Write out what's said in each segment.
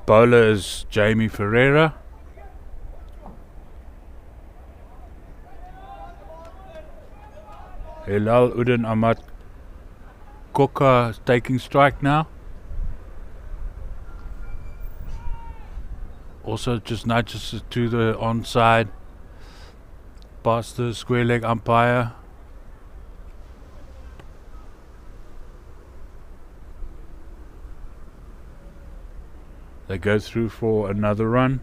bowler is Jamie Ferreira. Hilal Udin Ahmad Koka taking strike now. Also just nudges it to the onside past the square leg umpire. They go through for another run.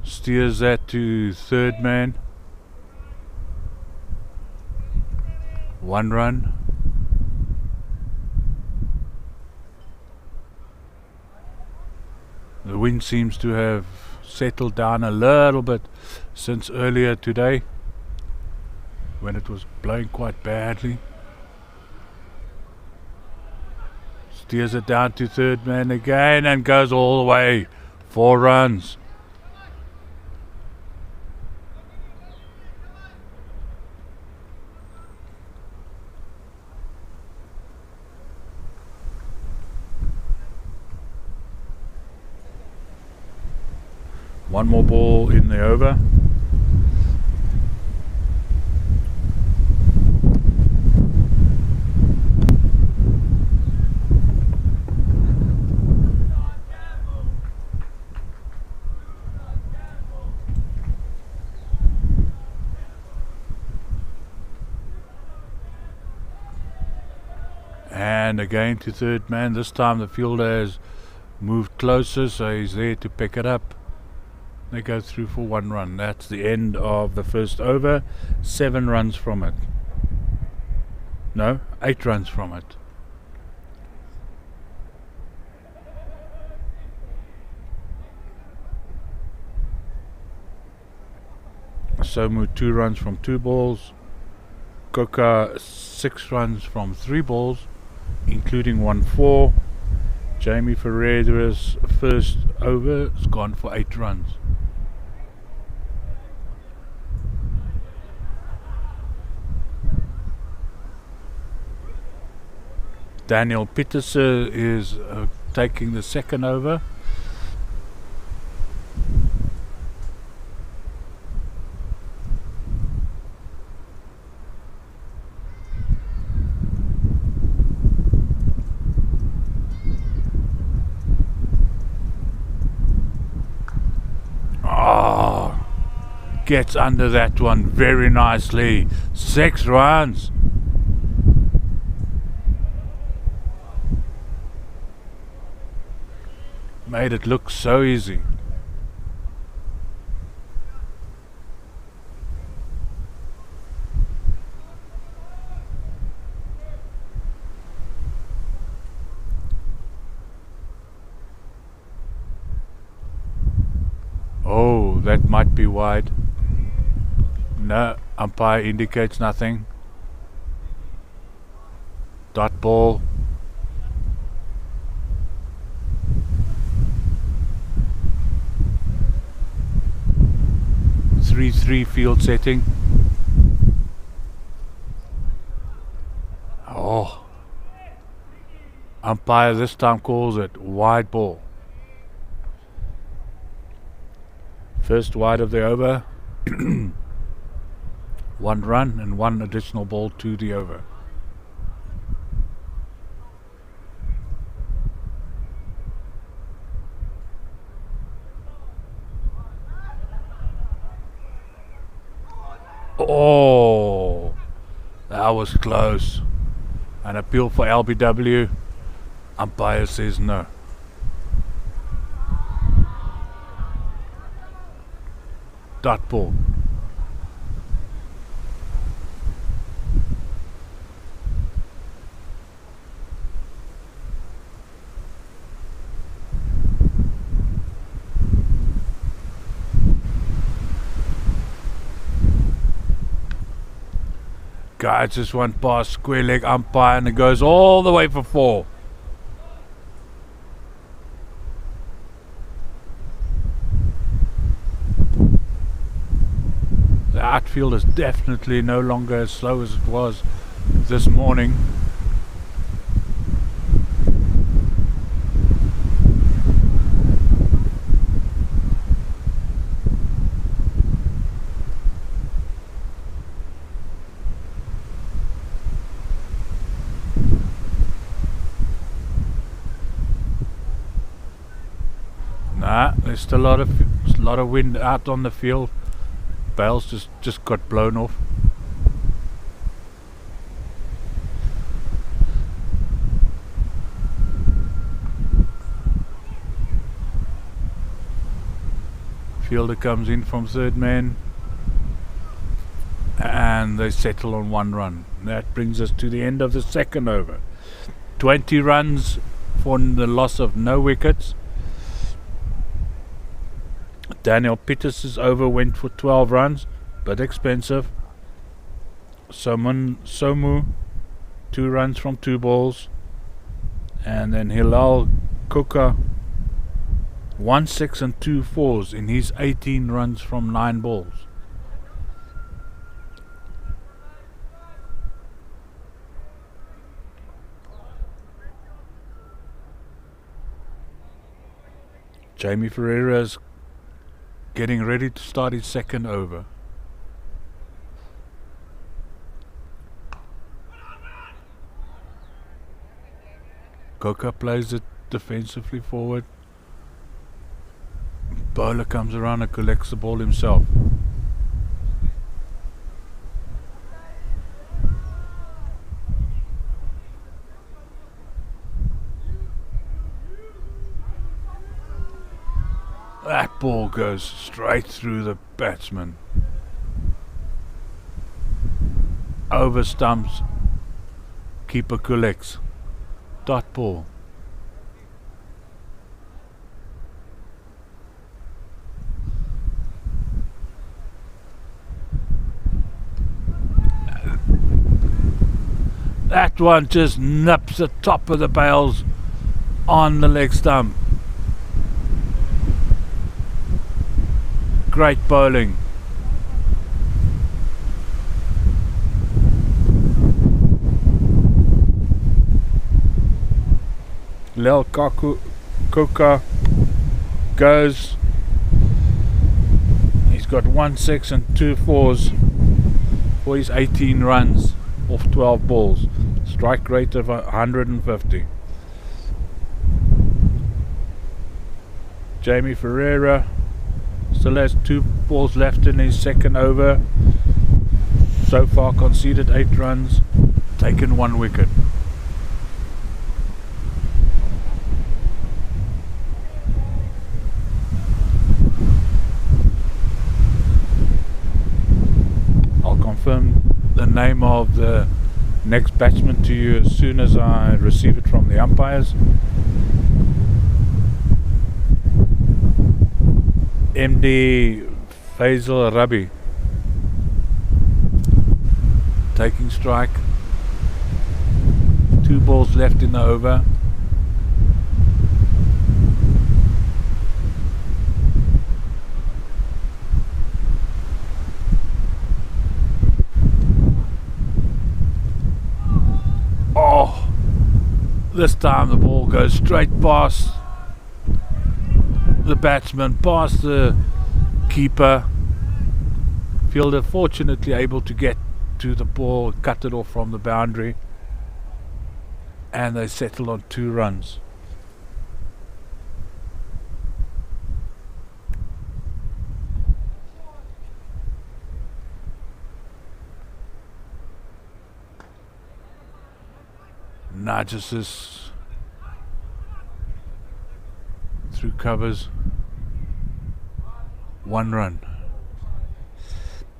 Steers that to third man. 1 run. The wind seems to have settled down a little bit since earlier today when it was blowing quite badly. Steers it down to third man again and goes all the way. 4 runs. One more ball in the over. And again to third man. This time the fielder has moved closer, so he's there to pick it up. They go through for 1 run. That's the end of the first over. 7 runs from it. No, 8 runs from it. Somu 2 runs from 2 balls. Koka 6 runs from 3 balls, including 1 4. Jamie Ferreira's first over has gone for 8 runs. Daniel Petersen is taking the second over. Gets under that one very nicely. 6 runs. Made it look so easy. Oh, that might be wide. No, umpire indicates nothing. Dot ball. Three field setting. Oh. Umpire this time calls it wide ball. First wide of the over. 1 run and 1 additional ball to the over. Oh, that was close. An appeal for LBW. Umpire says no. Dot ball. Guys just went past square leg umpire and it goes all the way for 4. The outfield is definitely no longer as slow as it was this morning. Nah, there's still a lot of wind out on the field. Bales just got blown off. Fielder comes in from third man, and they settle on 1 run. That brings us to the end of the second over. 20 runs for the loss of no wickets. Daniel Peters's over went for 12 runs, but expensive. Somu, 2 runs from 2 balls. And then Hilal Koka, 1 6 and 2 4s in his 18 runs from 9 balls. Jamie Ferreira's getting ready to start his second over. Koka plays it defensively forward. Bowler comes around and collects the ball himself. That ball goes straight through the batsman. Over stumps. Keeper collects. Dot ball. That one just nips the top of the bails on the leg stump. Great bowling. Lel Koka goes. He's got 1 6 and 2 4s for his 18 runs off 12 balls. Strike rate of 150. Jamie Ferreira still has 2 balls left in his second over. So far conceded 8 runs, taken 1 wicket. I'll confirm the name of the next batsman to you as soon as I receive it from the umpires. MD Faisal Rabi taking strike. 2 balls left in the over. Oh, this time the ball goes straight past the batsman, past the keeper. Fielder fortunately able to get to the ball, cut it off from the boundary, and they settle on 2 runs. Narcissus through covers, 1 run.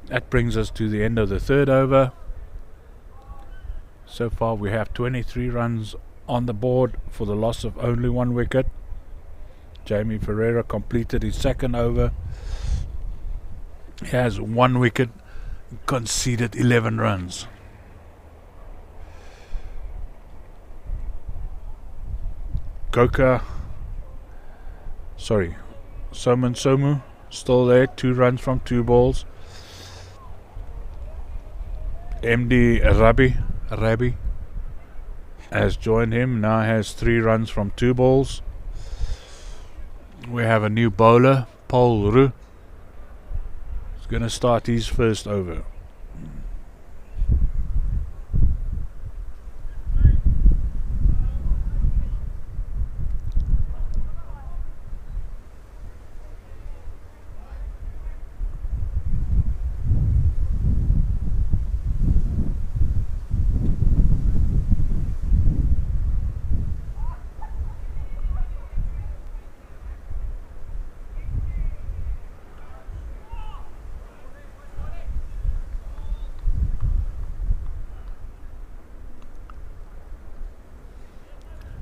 That brings us to the end of the third over. So far we have 23 runs on the board for the loss of only 1 wicket. Jamie Ferreira completed his second over. He has 1 wicket, conceded 11 runs. Somu still there, 2 runs from 2 balls. MD Rabi has joined him. Now has 3 runs from 2 balls. We have a new bowler, Paul Ru. He's going to start his first over.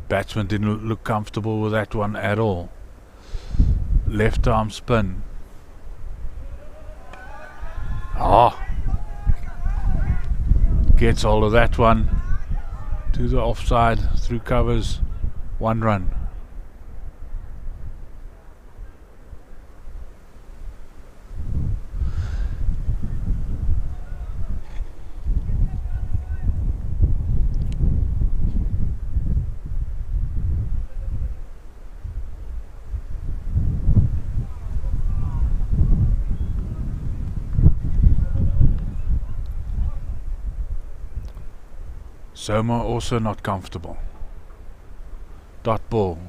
Batsman didn't look comfortable with that one at all. Left arm spin. Gets hold of that one. To the offside, through covers, 1 run. Soma also not comfortable. Dot ball.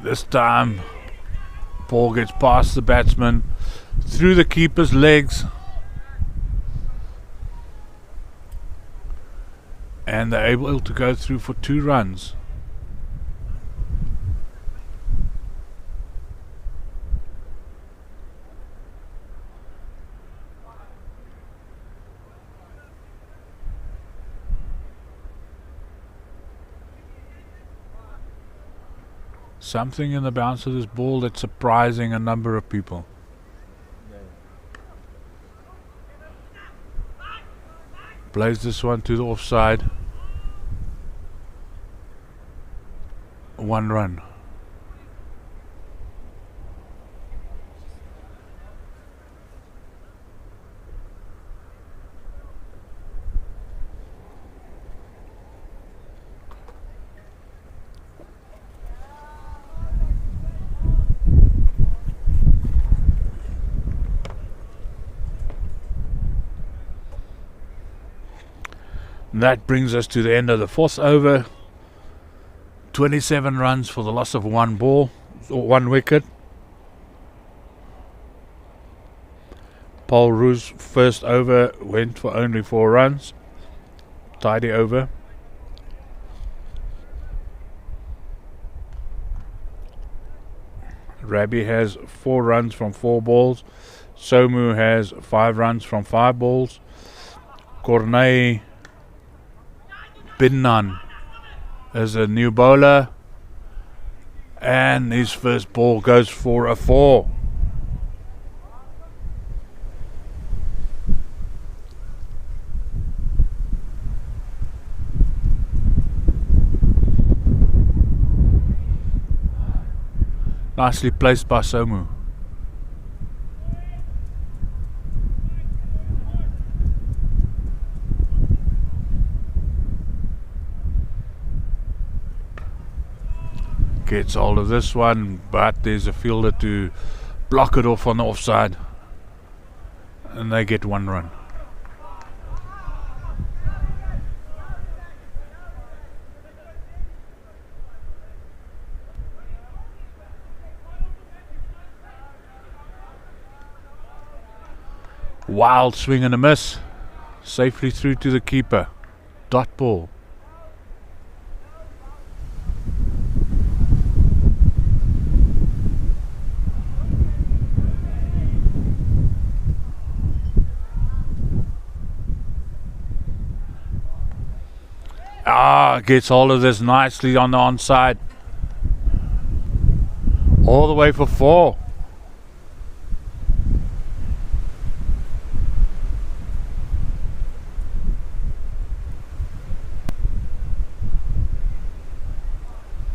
This time, ball gets past the batsman, through the keeper's legs, and they're able to go through for 2 runs. Something in the bounce of this ball that's surprising a number of people. Plays this one to the offside. 1 run. That brings us to the end of the 4th over. 27 runs for the loss of 1 ball, or 1 wicket. Paul Ru's first over went for only 4 runs. Tidy over. Rabi has 4 runs from 4 balls. Somu has 5 runs from 5 balls. Cornei Binnan is a new bowler, and his first ball goes for a 4. Nicely placed by Somu. Gets hold of this one, but there's a fielder to block it off on the offside, and they get 1 run. Wild swing and a miss, safely through to the keeper. Dot ball. Gets hold of this nicely on the onside. All the way for 4.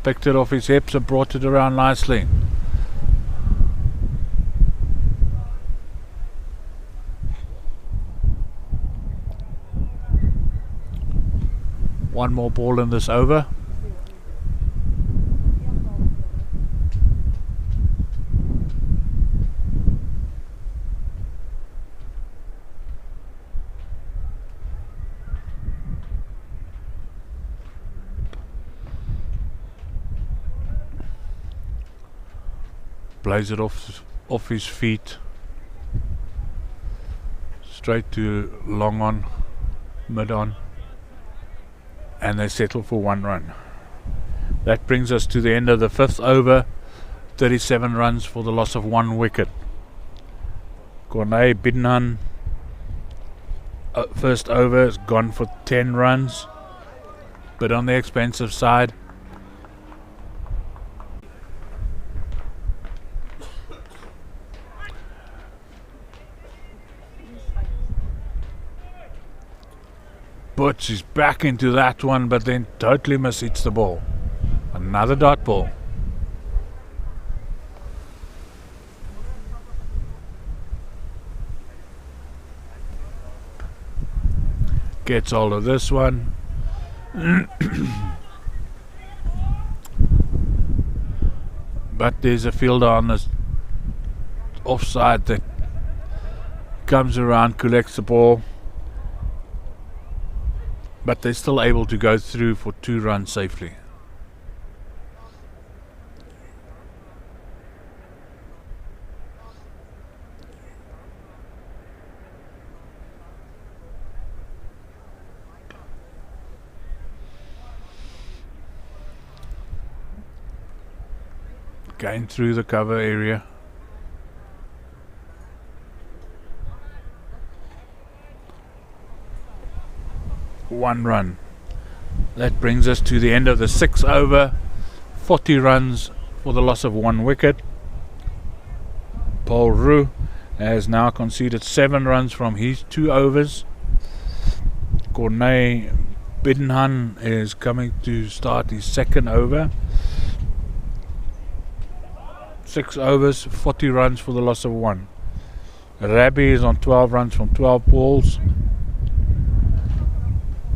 picked it off his hips and brought it around nicely. One more ball in this over. Plays it off his feet, straight to long on, mid on, and they settle for 1 run. That brings us to the end of the 5th over. 37 runs for the loss of 1 wicket. Kamikaze Bumblebees, first over has gone for 10 runs, but on the expensive side. Butch is back into that one, but then totally mishits the ball. Another dot ball. Gets hold of this one. But there's a fielder on the offside that comes around, collects the ball. But they're still able to go through for 2 runs safely. Going through the cover area. One run. That brings us to the end of the 6th over. 40 runs for the loss of 1 wicket. Paul Roux has now conceded 7 runs from his 2 overs. Kamikaze Bumblebees is coming to start his 2nd over. 6 overs, 40 runs for the loss of 1. Rabbi is on 12 runs from 12 balls.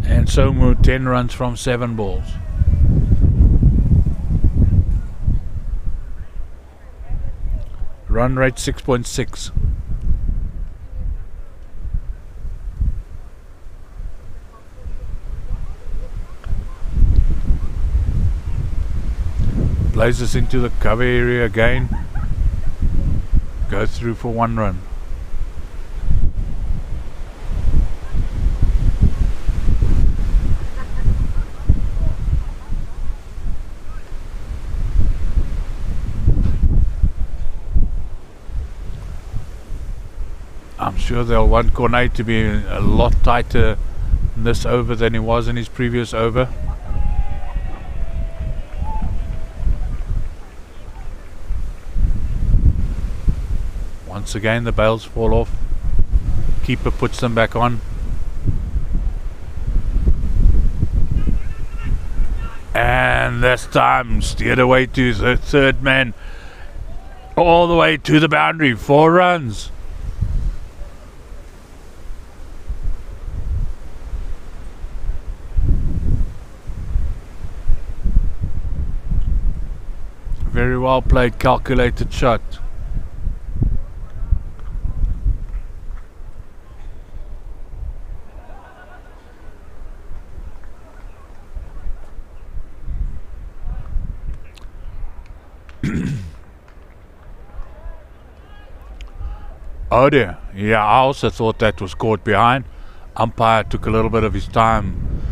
And Somu 10 runs from 7 balls. Run rate 6.6. Plays us into the cover area again. Go through for 1 run. I'm sure they'll want Kamikaze to be a lot tighter in this over than he was in his previous over. Once again the bails fall off. Keeper puts them back on. And this time steered away to the 3rd man. All the way to the boundary. 4 runs. Very well played, calculated shot. Oh dear, yeah, I also thought that was caught behind. Umpire took a little bit of his time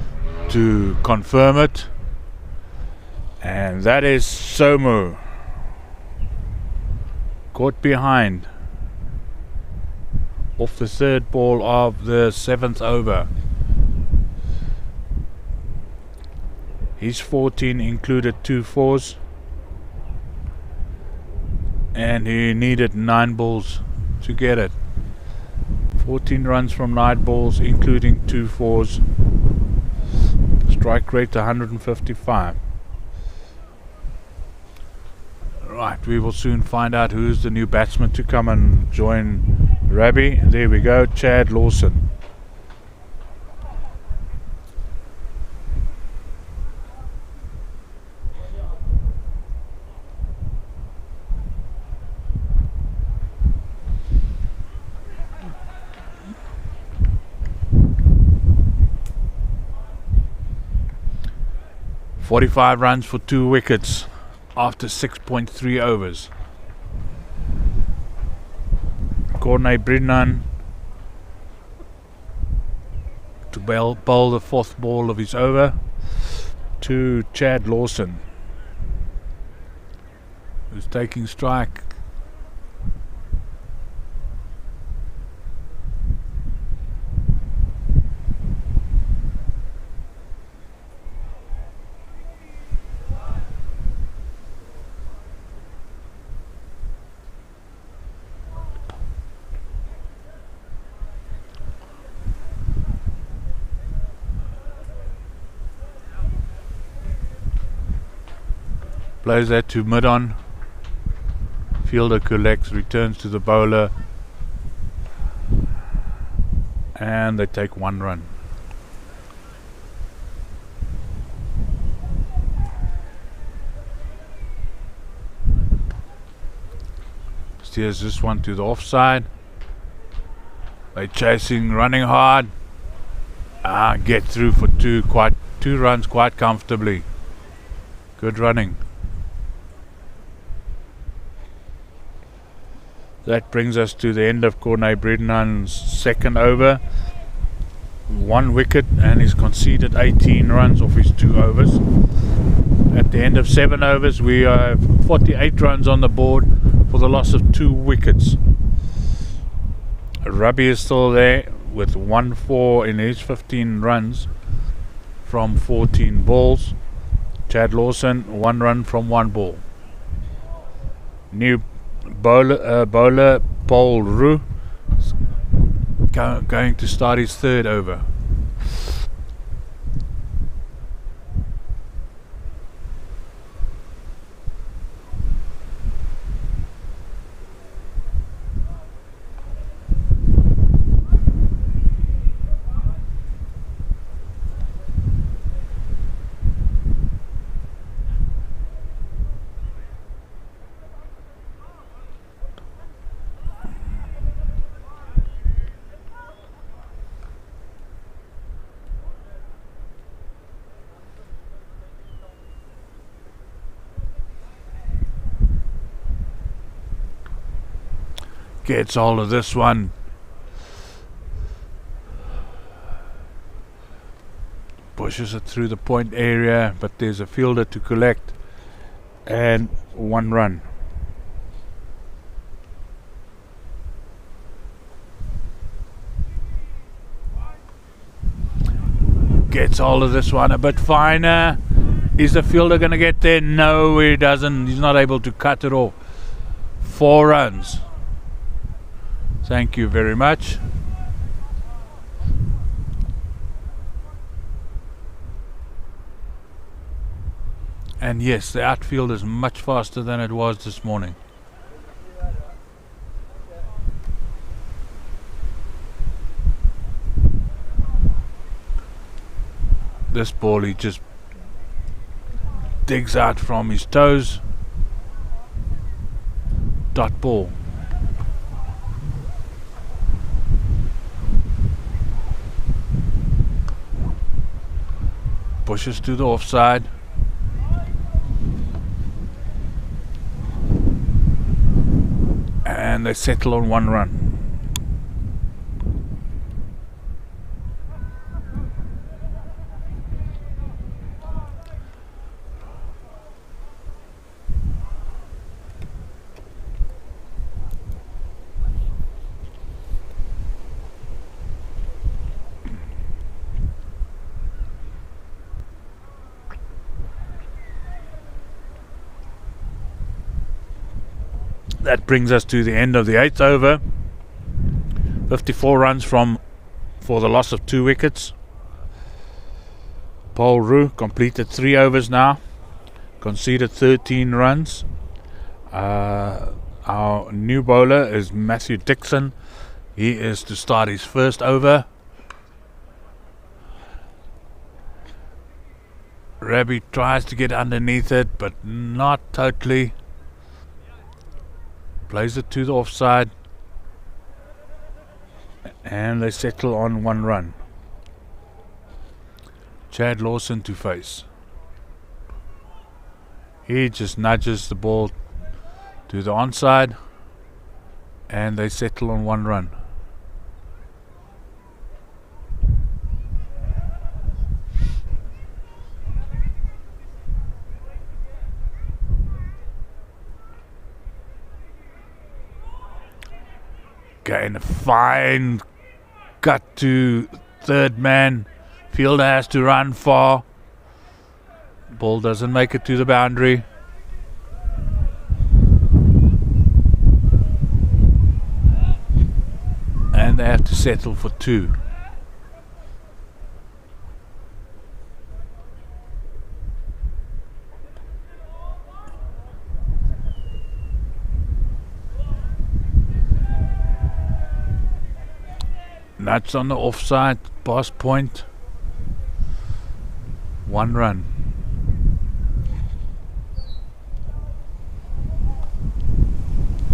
to confirm it. And that is Somu. Caught behind. Off the 3rd ball of the 7th over. His 14 included 2 fours. And he needed 9 balls to get it. 14 runs from 9 balls, including 2 fours. Strike rate 155. Right, we will soon find out who's the new batsman to come and join Rabbi. There we go, Chad Lawson. "45 runs for 2 wickets after 6.3 overs. Corney Bridnan to bowl the 4th ball of his over to Chad Lawson, who's taking strike. Plays that to mid-on. Fielder collects, returns to the bowler, and they take 1 run. Steers this one to the offside. They're chasing, running hard. Get through for 2 runs quite comfortably. Good running. That brings us to the end of Corney Bridnan's 2nd over. 1 wicket, and he's conceded 18 runs off his 2 overs. At the end of 7 overs, we have 48 runs on the board for the loss of 2 wickets. Rabbi is still there with 1-4 in his 15 runs from 14 balls. Chad Lawson, 1 run from 1 ball. New bowler Paul Roux going to start his 3rd over. Gets all of this one. Pushes it through the point area, but there's a fielder to collect, and 1 run. Gets all of this one a bit finer. Is the fielder going to get there? No, he doesn't. He's not able to cut it off. 4 runs. Thank you very much. And yes, the outfield is much faster than it was this morning. This ball, he just digs out from his toes. Dot ball. Pushes to the offside. And they settle on 1 run. That brings us to the end of the 8th over. 54 runs for the loss of 2 wickets. Paul Roux completed 3 overs now. Conceded 13 runs. Our new bowler is Matthew Dixon. He is to start his first over. Rabbi tries to get underneath it, but not totally. Plays it to the offside. And they settle on 1 run. Chad Lawson to face. He just nudges the ball to the onside. And they settle on 1 run. Again, a fine cut to third man. Fielder has to run far. Ball doesn't make it to the boundary. And they have to settle for 2. Nuts on the offside, pass point. 1 run.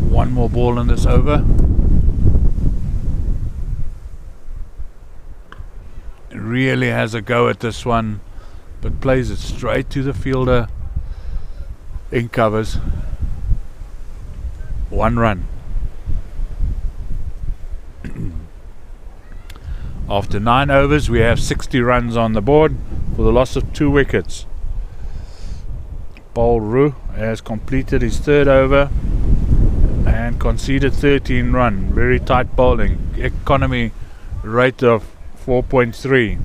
One more ball in this over. Really has a go at this one, but plays it straight to the fielder. In covers. 1 run. After 9 overs, we have 60 runs on the board for the loss of 2 wickets. Paul Roux has completed his 3rd over and conceded 13 runs. Very tight bowling. Economy rate of 4.3.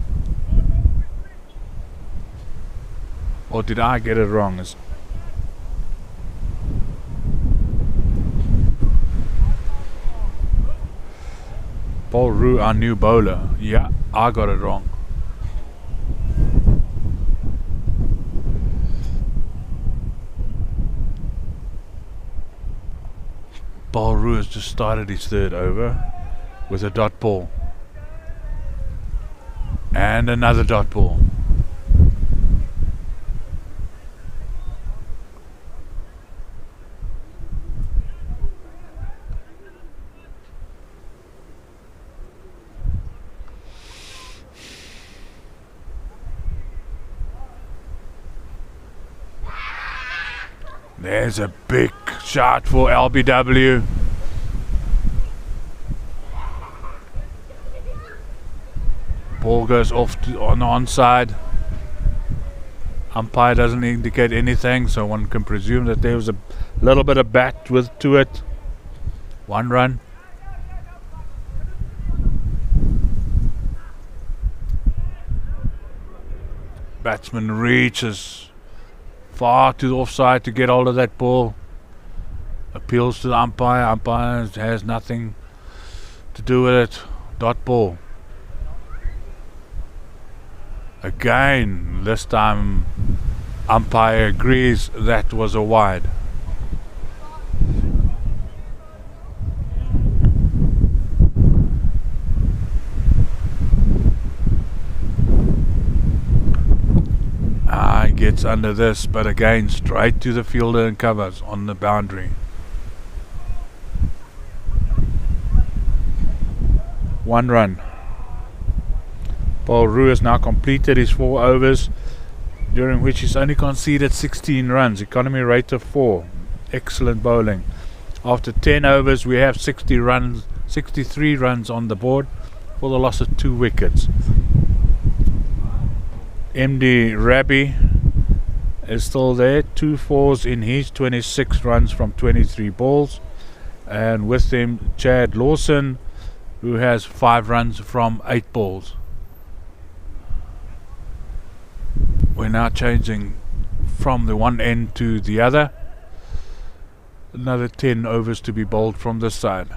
Or did I get it wrong? Paul Roux, our new bowler. Yeah, I got it wrong. Paul Roux has just started his 3rd over with a dot ball. And another dot ball. There's a big shot for LBW. Ball goes off on the onside. Umpire doesn't indicate anything, so one can presume that there was a little bit of bat to it. 1 run. Batsman reaches far to the offside to get hold of that ball. Appeals to the umpire. Umpire has nothing to do with it. Dot ball. Again, this time umpire agrees that was a wide. He gets under this, but again straight to the fielder and covers on the boundary. 1 run. Paul Roux has now completed his 4 overs, during which he's only conceded 16 runs. Economy rate of 4. Excellent bowling. After 10 overs, we have 63 runs on the board for the loss of 2 wickets. MD Rabbi is still there. 2 fours in his 26 runs from 23 balls. And with him, Chad Lawson, who has 5 runs from 8 balls. We're now changing from the one end to the other. Another 10 overs to be bowled from this side.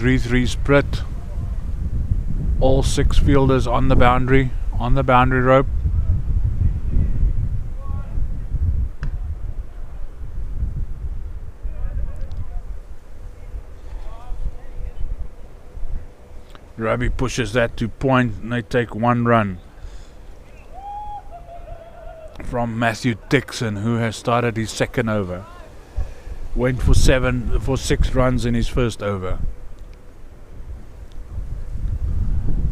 3-3 split. All 6 fielders on the boundary rope. Rugby pushes that to point and they take 1 run from Matthew Dixon, who has started his second over. Went for 6 runs in his first over.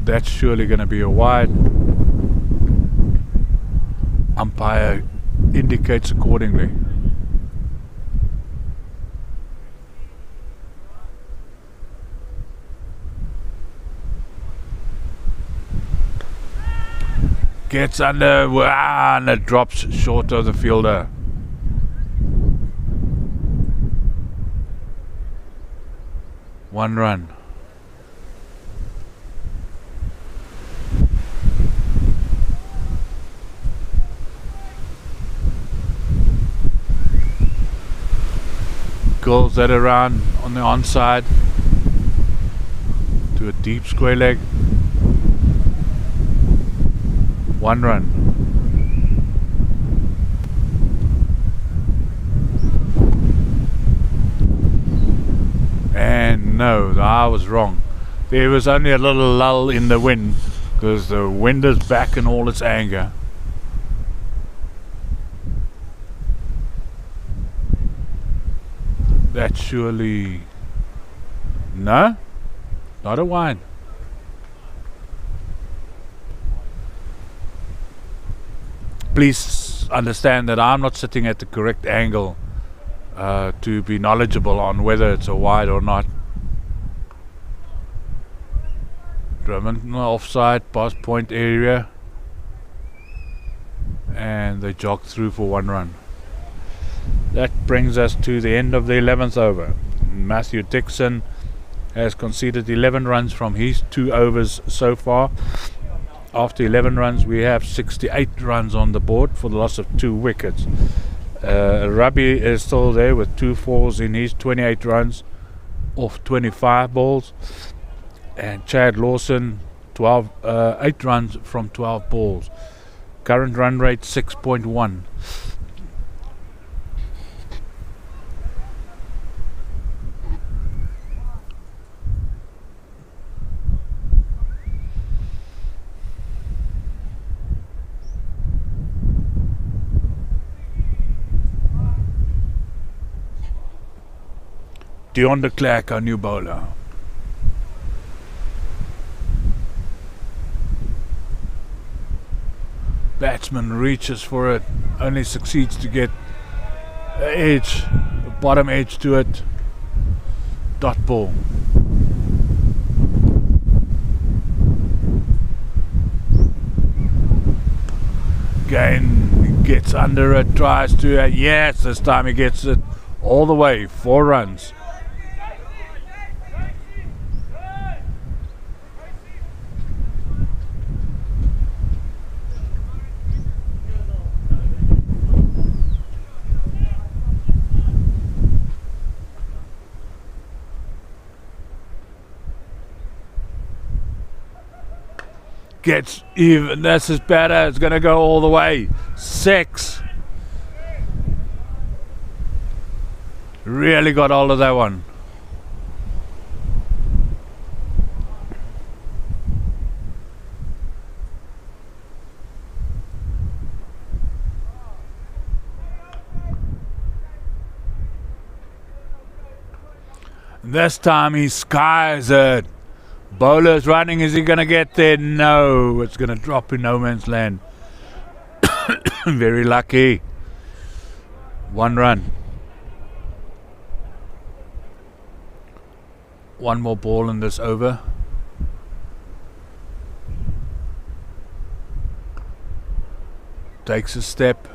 That's surely going to be a wide. Umpire indicates accordingly. Gets under, and it drops short of the fielder. One run. Curls that around on the onside to a deep square leg. 1 run. And no, I was wrong. There was only a little lull in the wind because the wind is back in all its anger. That's surely... No, not a wide. Please understand that I'm not sitting at the correct angle to be knowledgeable on whether it's a wide or not. Drummond offside, past point area, and they jog through for 1 run. That brings us to the end of the 11th over. Matthew Dixon has conceded 11 runs from his 2 overs so far. After 11 runs, we have 68 runs on the board for the loss of 2 wickets. Rabi is still there with 2 fours in his 28 runs off 25 balls. And Chad Lawson, 8 runs from 12 balls. Current run rate 6.1. Dion de Klerk, our new bowler. Batsman reaches for it, only succeeds to get the edge, the bottom edge to it. Dot ball. Again, gets under it, tries to, yes, this time he gets it all the way, 4 runs. Gets even, this is better, it's going to go all the way. 6. Really got hold of that one. This time he skies it. Bowler's running, is he going to get there? No, it's going to drop in no man's land. Very lucky. 1 run. 1 more ball in this over. Takes a step.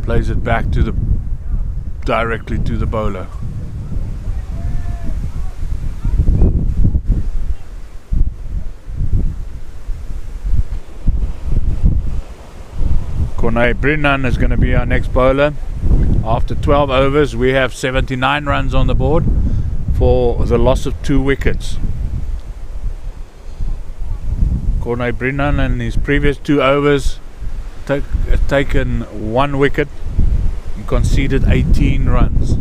Plays it back to the directly to the bowler. Corné Brennan is going to be our next bowler After 12 overs, we have 79 runs on the board for the loss of 2 wickets. Corne Brennan in his previous 2 overs taken 1 wicket and conceded 18 runs.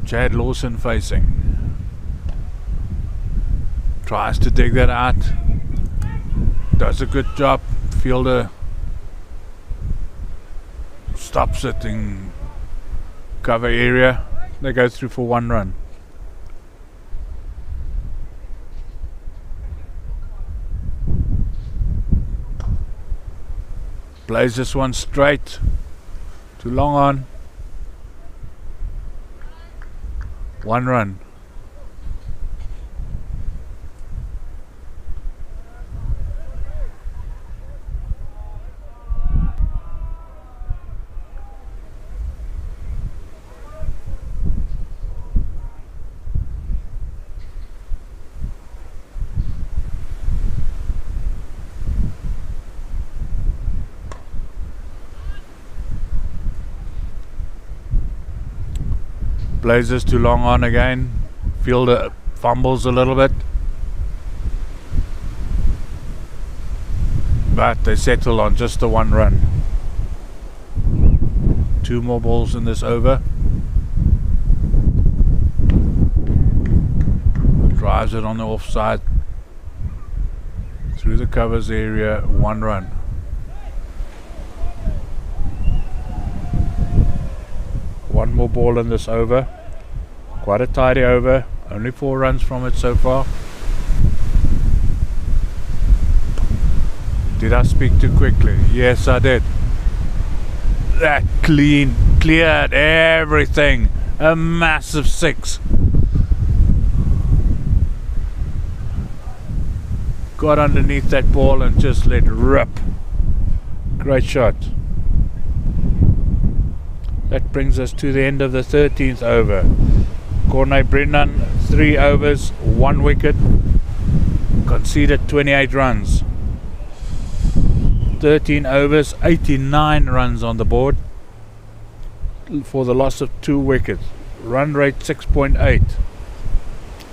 Chad Lawson facing. Tries to dig that out. Does a good job. Fielder stops it in cover area. They go through for 1 run. Plays this one straight. Too long on. 1 run. Blazers too long on again. Fielder fumbles a little bit, but they settle on just the 1 run. 2 more balls in this over. Drives it on the offside through the covers area. 1 run. One more ball in this over. Quite a tidy over. Only 4 runs from it so far. Did I speak too quickly? Yes, I did. That cleared everything. A massive 6. Got underneath that ball and just let rip. Great shot. That brings us to the end of the 13th over. Corne Brennan, 3 overs, 1 wicket, conceded 28 runs. 13 overs, 89 runs on the board for the loss of 2 wickets. Run rate 6.8.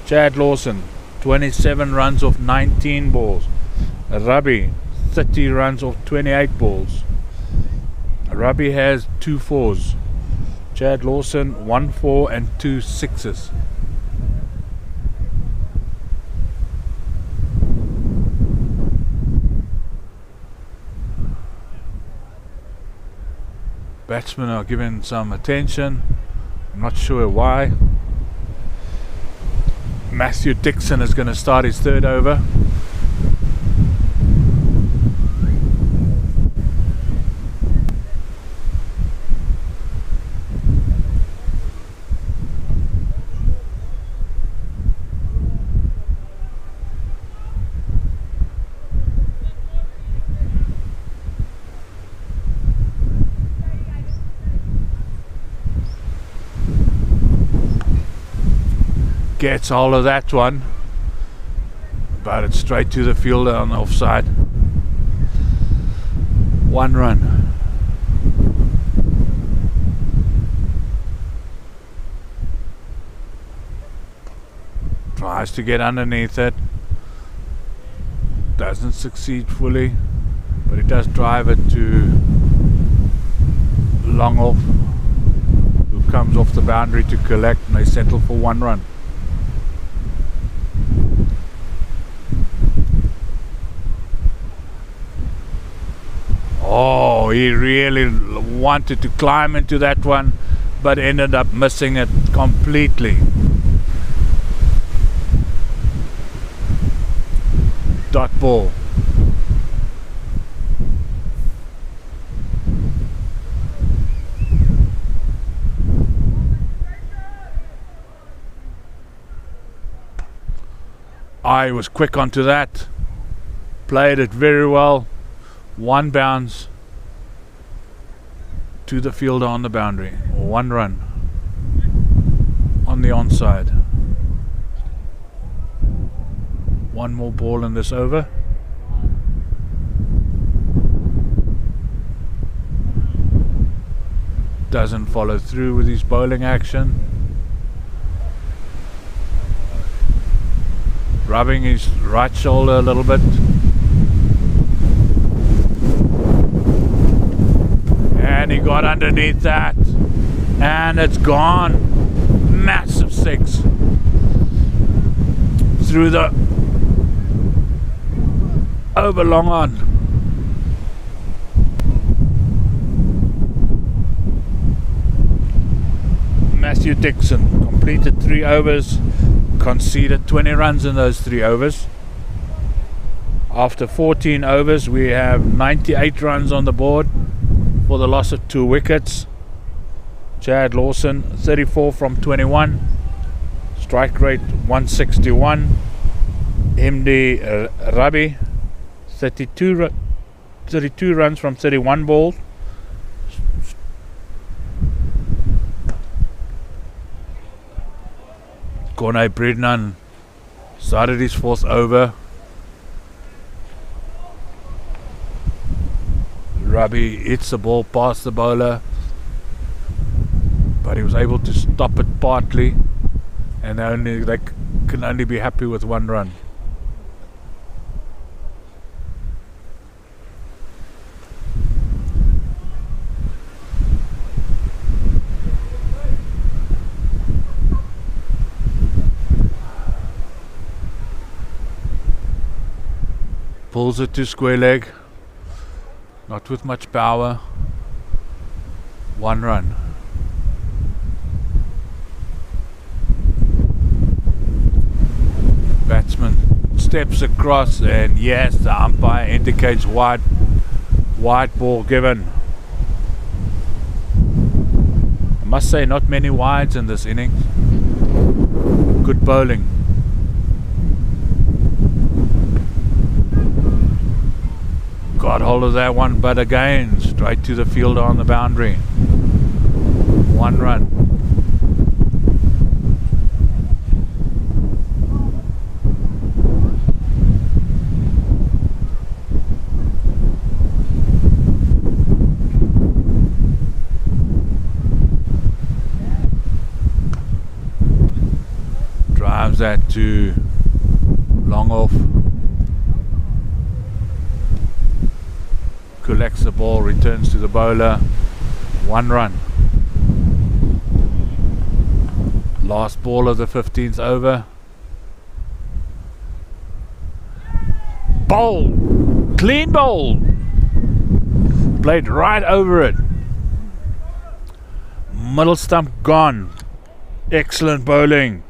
Chad Lawson, 27 runs off 19 balls. Rabi, 30 runs off 28 balls. Rabi has 2 fours. Chad Lawson, 1 4 and 2 6s. Batsmen are given some attention. I'm not sure why. Matthew Dixon is going to start his 3rd over. Gets all of that one, but it's straight to the fielder on the offside. 1 run. Tries to get underneath it. Doesn't succeed fully, but he does drive it to long off, who comes off the boundary to collect, and they settle for 1 run. Oh, he really wanted to climb into that one, but ended up missing it completely. Dot ball. I was quick onto that. Played it very well. 1 bounce to the fielder on the boundary. 1 run on the onside. One more ball in this over. Doesn't follow through with his bowling action. Rubbing his right shoulder a little bit. And he got underneath that. And it's gone. Massive six. Through the over long on. Matthew Dixon completed 3 overs, conceded 20 runs in those 3 overs. After 14 overs, we have 98 runs on the board for the loss of 2 wickets. Chad Lawson 34 from 21, strike rate 161. MD Rabi 32 runs from 31 balls. Cornay Bridnan started his 4th over. Rabi hits the ball past the bowler, but he was able to stop it partly, and they can only be happy with 1 run. Pulls it to square leg, not with much power. 1 run. Batsman steps across, and yes, the umpire indicates wide ball given. I must say, not many wides in this innings. Good bowling. Got hold of that one, but again, straight to the fielder on the boundary. 1 run. Drives that to long off. Collects the ball, returns to the bowler. 1 run. Last ball of the 15th over. Bowl! Clean bowl! Played right over it. Middle stump gone. Excellent bowling.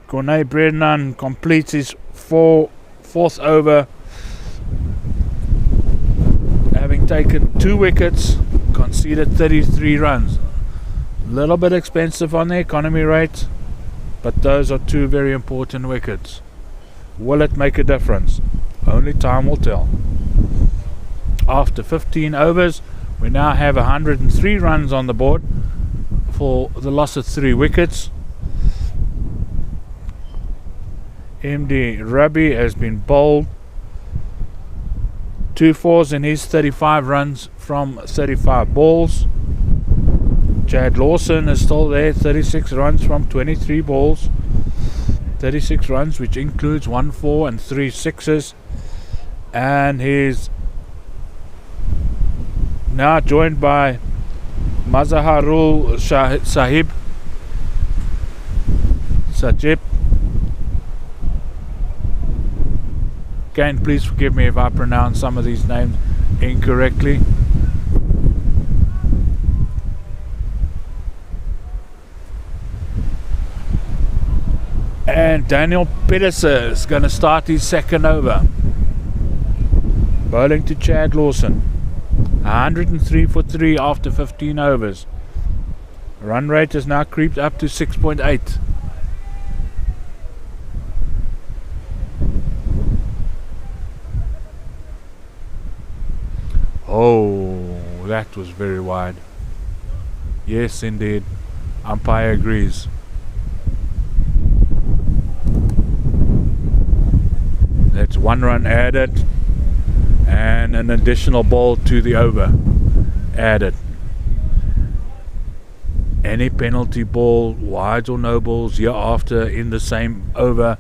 Cornay Brennan completes his 4th over, having taken 2 wickets, conceded 33 runs. A little bit expensive on the economy rate, but those are 2 very important wickets. Will it make a difference? Only time will tell. After 15 overs, we now have 103 runs on the board for the loss of 3 wickets. MD Rabi has been bowled 2 fours in his 35 runs from 35 balls. Chad Lawson is still there, 36 runs from 23 balls. 36 runs, which includes 1 4 and 3 sixes. And he's now joined by Mazharul Sajib. Again, please forgive me if I pronounce some of these names incorrectly. And Daniel Pedersen is going to start his 2nd over. Bowling to Chad Lawson. 103 for 3 after 15 overs. Run rate has now creeped up to 6.8. Oh, that was very wide. Yes, indeed. Umpire agrees. That's 1 run added and an additional ball to the over added. Any penalty ball, wides or no balls hereafter in the same over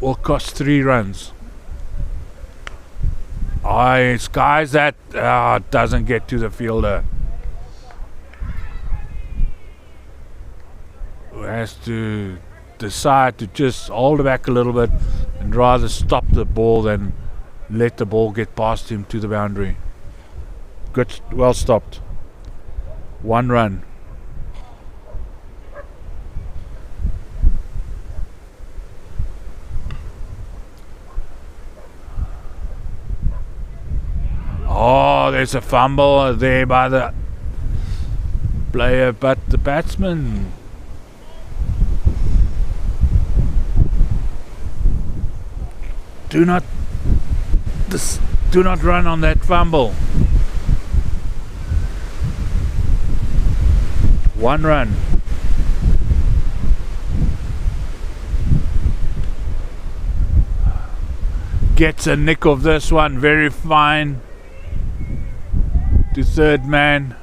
will cost 3 runs. Skies that doesn't get to the fielder. Who has to decide to just hold it back a little bit and rather stop the ball than let the ball get past him to the boundary. Good, well stopped. 1 run. Oh, there's a fumble there by the player, but the batsman do not run on that fumble. 1 run. Gets a nick of this one, very fine. To third man,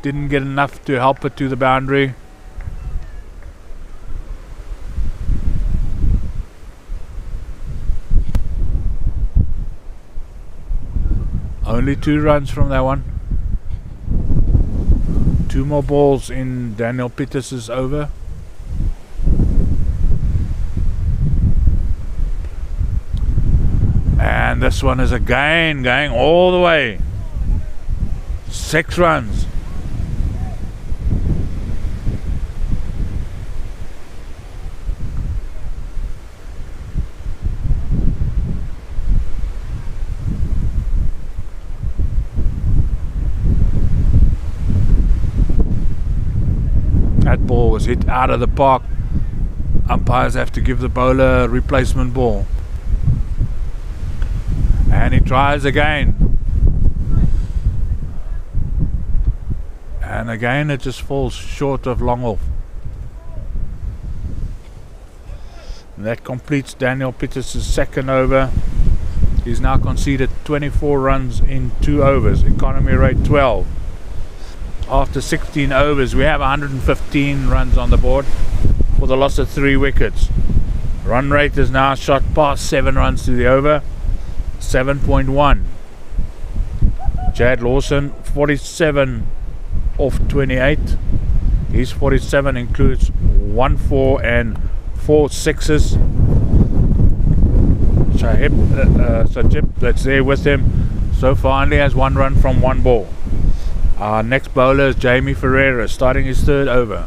didn't get enough to help it to the boundary. Only 2 runs from that one. 2 more balls in Daniel Pieters's over. And this one is again going all the way. 6 runs. That ball was hit out of the park. Umpires have to give the bowler a replacement ball. And he tries again. And again it just falls short of long off. And that completes Daniel Pieters's second over. He's now conceded 24 runs in 2 overs. Economy rate 12. After 16 overs we have 115 runs on the board for the loss of 3 wickets. Run rate is now shot past 7 runs to the over. 7.1. Chad Lawson 47 off 28. His 47 includes 1 4 and 4 6s. Sajib, that's there with him, so far only has 1 run from 1 ball. Our next bowler is Jamie Ferreira, starting his 3rd over.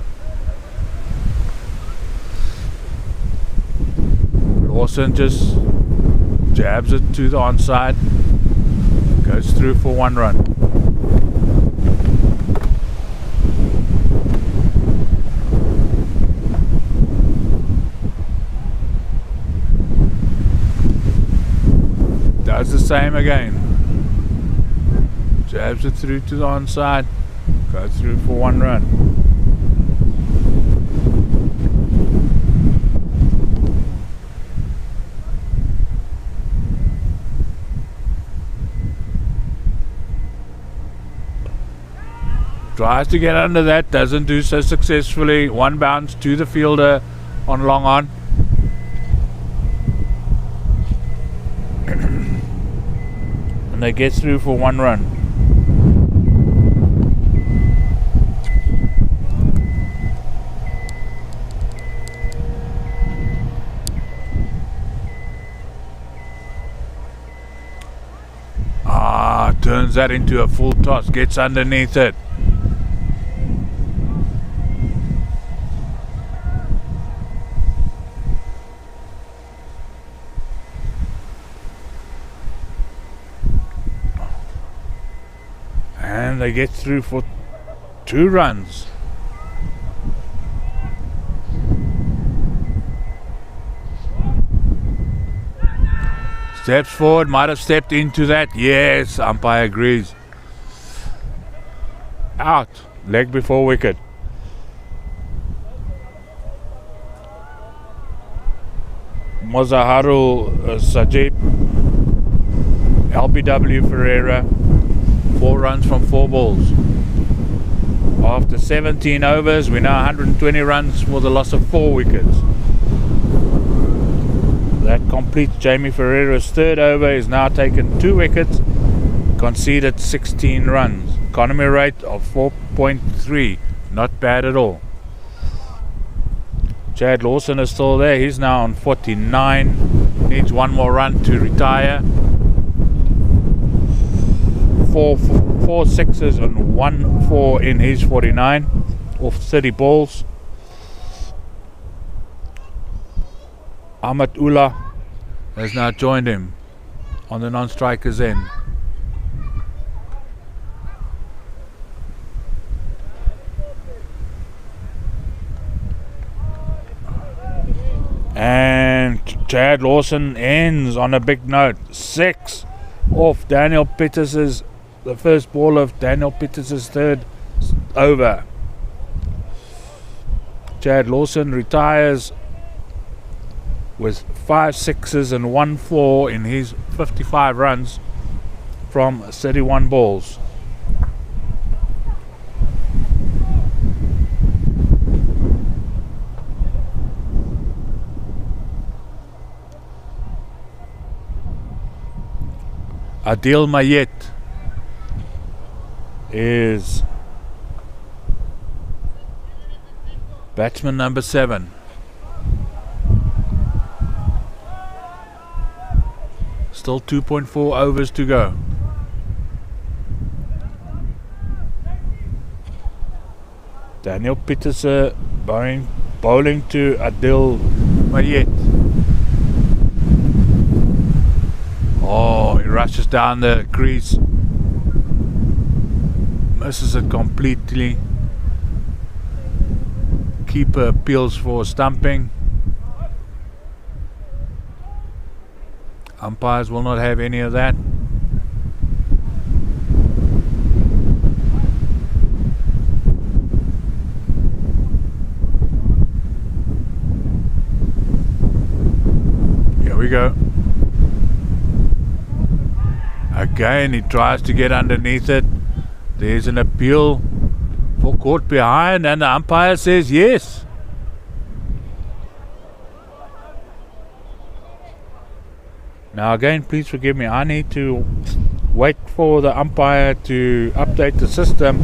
Lawson just jabs it to the onside, goes through for 1 run. Does the same again. Jabs it through to the onside, goes through for 1 run. Tries to get under that, doesn't do so successfully. 1 bounce to the fielder on long on. And they get through for 1 run. Turns that into a full toss, gets underneath it. And they get through for 2 runs. Steps forward, might have stepped into that. Yes, umpire agrees. Out, leg before wicket. Mozaharu Sajib, LBW Ferreira, 4 runs from 4 balls. After 17 overs, we're now 120 runs for the loss of 4 wickets. That completes Jamie Ferreira's third over. He's now taken 2 wickets, conceded 16 runs. Economy rate of 4.3, not bad at all. Chad Lawson is still there. He's now on 49. Needs 1 more run to retire. 4 sixes and 1 4 in his 49 off 30 balls. Ahmed Ullah has now joined him on the non-striker's end. And Chad Lawson ends on a big note. 6 off Daniel Peters' the first ball of Daniel Peters' third over. Chad Lawson retires with 5 sixes and 1 4 in his 55 runs from 31 balls. Adil Mayet is batsman number 7. Still 2.4 overs to go. Daniel Peterson bowling to Adil Mayet. Oh, he rushes down the crease. Misses it completely. Keeper appeals for stumping. Umpires will not have any of that. Here we go. Again, he tries to get underneath it. There's an appeal for caught behind, and the umpire says yes. Now again, please forgive me, I need to wait for the umpire to update the system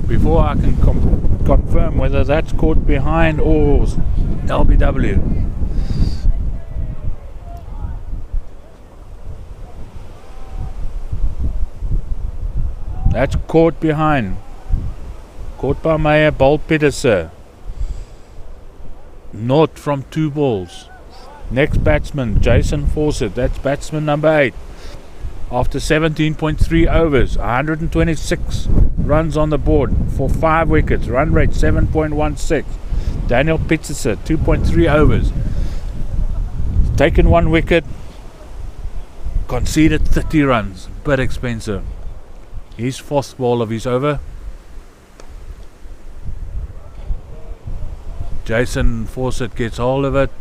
before I can confirm whether that's caught behind or LBW. That's caught behind. Caught by Meyer Bolt Peterson. Not from 2 balls. Next batsman, Jason Fawcett. That's batsman number 8. After 17.3 overs, 126 runs on the board for 5 wickets. Run rate 7.16. Daniel Peterson, 2.3 overs. Taken 1 wicket. Conceded 30 runs. Bit expensive. His 4th ball of his over. Jason Fawcett gets hold of it.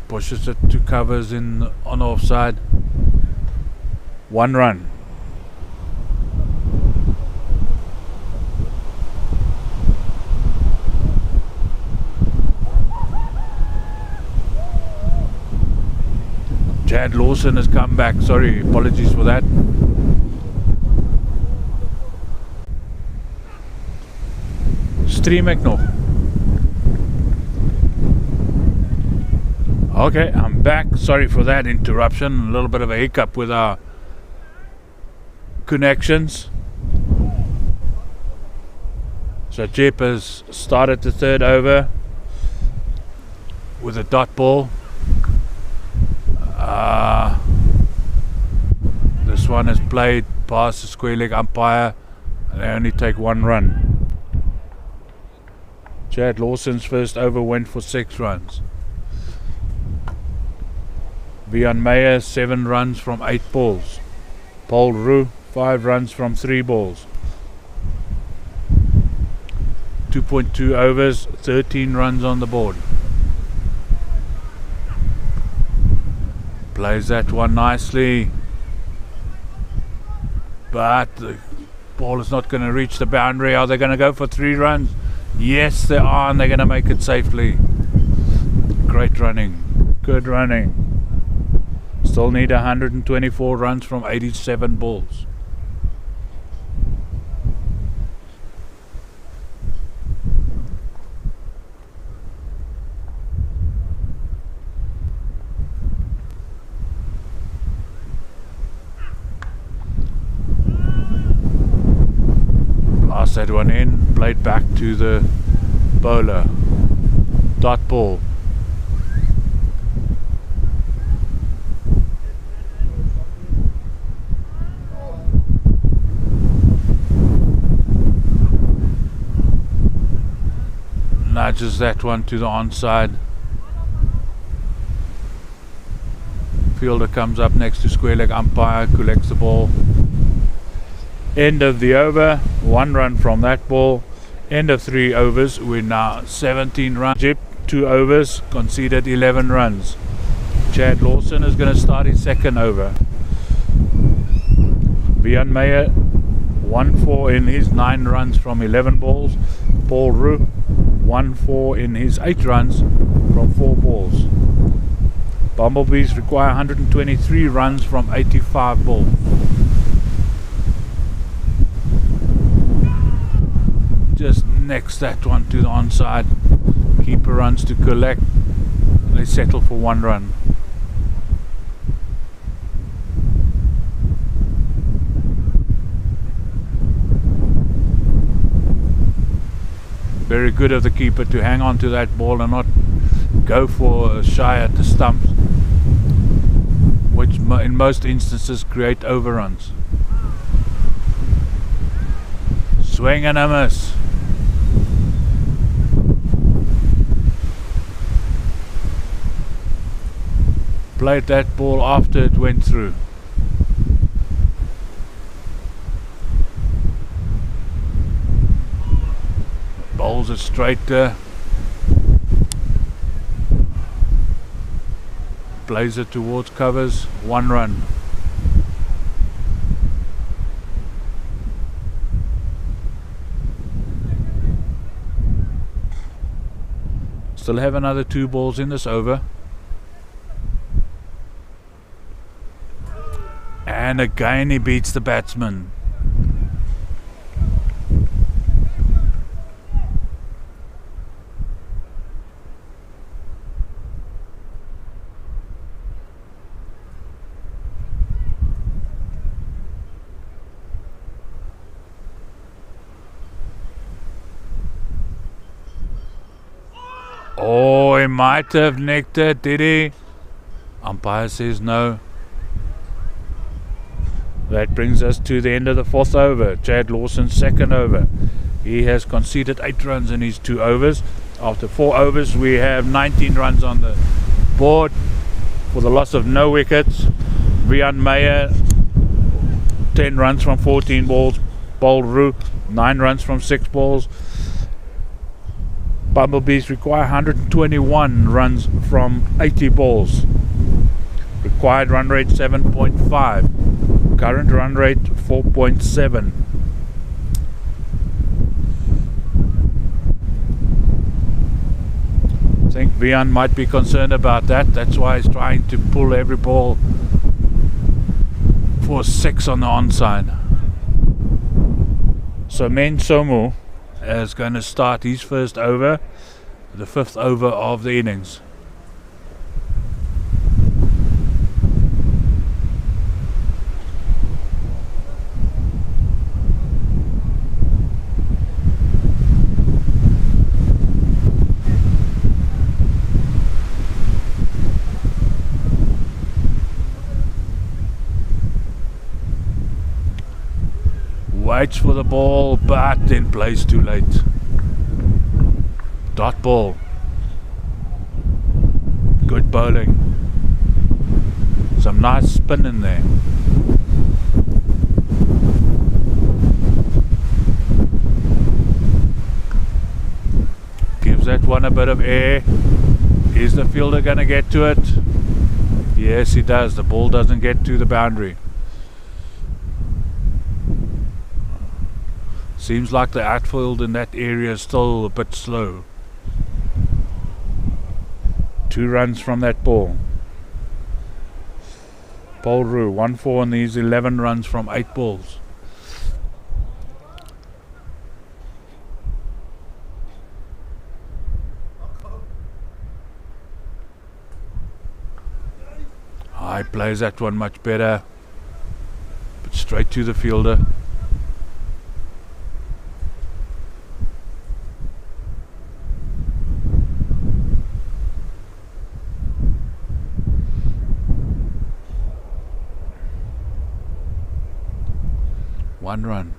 Pushes it to covers in on offside. 1 run. Chad Lawson has come back. Sorry, apologies for that. Streamek nog. Okay, I'm back. Sorry for that interruption. A little bit of a hiccup with our connections. So Jep has started the 3rd over with a dot ball. This one is played past the square leg umpire, and they only take 1 run. Chad Lawson's first over went for 6 runs. Vian Meyer 7 runs from 8 balls. Paul Roux 5 runs from 3 balls. 2.2 overs, 13 runs on the board. Plays that one nicely. But the ball is not going to reach the boundary. Are they going to go for 3 runs? Yes, they are, and they're going to make it safely. Great running. Good running. Still need 124 runs from 87 balls. Blast that one in, played back to the bowler. Dot ball. Nudges that one to the onside. Fielder comes up next to square leg umpire, collects the ball. End of the over, 1 run from that ball. End of 3 overs, we're now 17 runs. Jip, 2 overs, conceded 11 runs. Chad Lawson is going to start his 2nd over. Vian Meyer, 1-4 in his 9 runs from 11 balls. Paul Roux, 1-4 in his 8 runs from 4 balls. Bumblebees require 123 runs from 85 balls. Just next that one to the onside. Keeper runs to collect. They settle for 1 run. Very good of the keeper to hang on to that ball and not go for a shy at the stumps, which in most instances create overruns. Swing and a miss. Played that ball after it went through. Bowls it straighter. Plays it towards covers. 1 run. Still have another 2 balls in this over. And again he beats the batsman. Oh, he might have nicked it, did he? Umpire says no. That brings us to the end of the 4th over. Chad Lawson's 2nd over. He has conceded 8 runs in his 2 overs. After 4 overs, we have 19 runs on the board for the loss of no wickets. Vian Meyer, 10 runs from 14 balls. Paul Roux, 9 runs from 6 balls. Bumblebees require 121 runs from 80 balls. Required run rate 7.5. Current run rate 4.7. I think Vian might be concerned about that. That's why he's trying to pull every ball for 6 on the onside. So Men Somu is going to start his 1st over, the 5th over of the innings. Waits for the ball, but then plays too late. Dot ball. Good bowling. Some nice spin in there. Gives that one a bit of air. Is the fielder going to get to it? He Yes, he does. The ball doesn't get to the boundary. Seems like the outfield in that area is still a bit slow. 2 runs from that ball. Paul Roux, 1-4 on these 11 runs from 8 balls. He plays that one much better, but straight to the fielder. One run.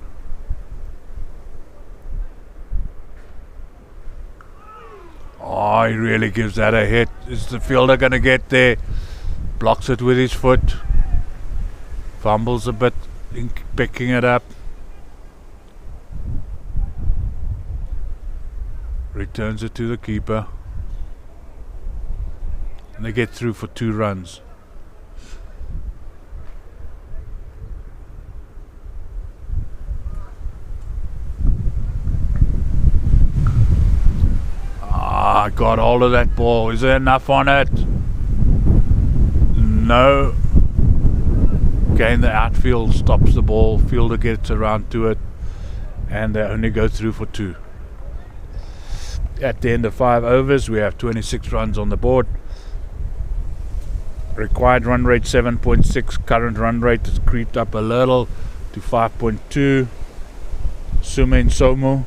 Oh, he really gives that a hit. Is the fielder going to get there? Blocks it with his foot. Fumbles a bit in picking it up. Returns it to the keeper. And they get through for 2 runs. Got hold of that ball. Is there enough on it? No. Again, the outfield stops the ball. Fielder gets around to it, and they only go through for 2. At the end of 5 overs, we have 26 runs on the board. Required run rate 7.6. Current run rate has creeped up a little to 5.2. Sumen Somu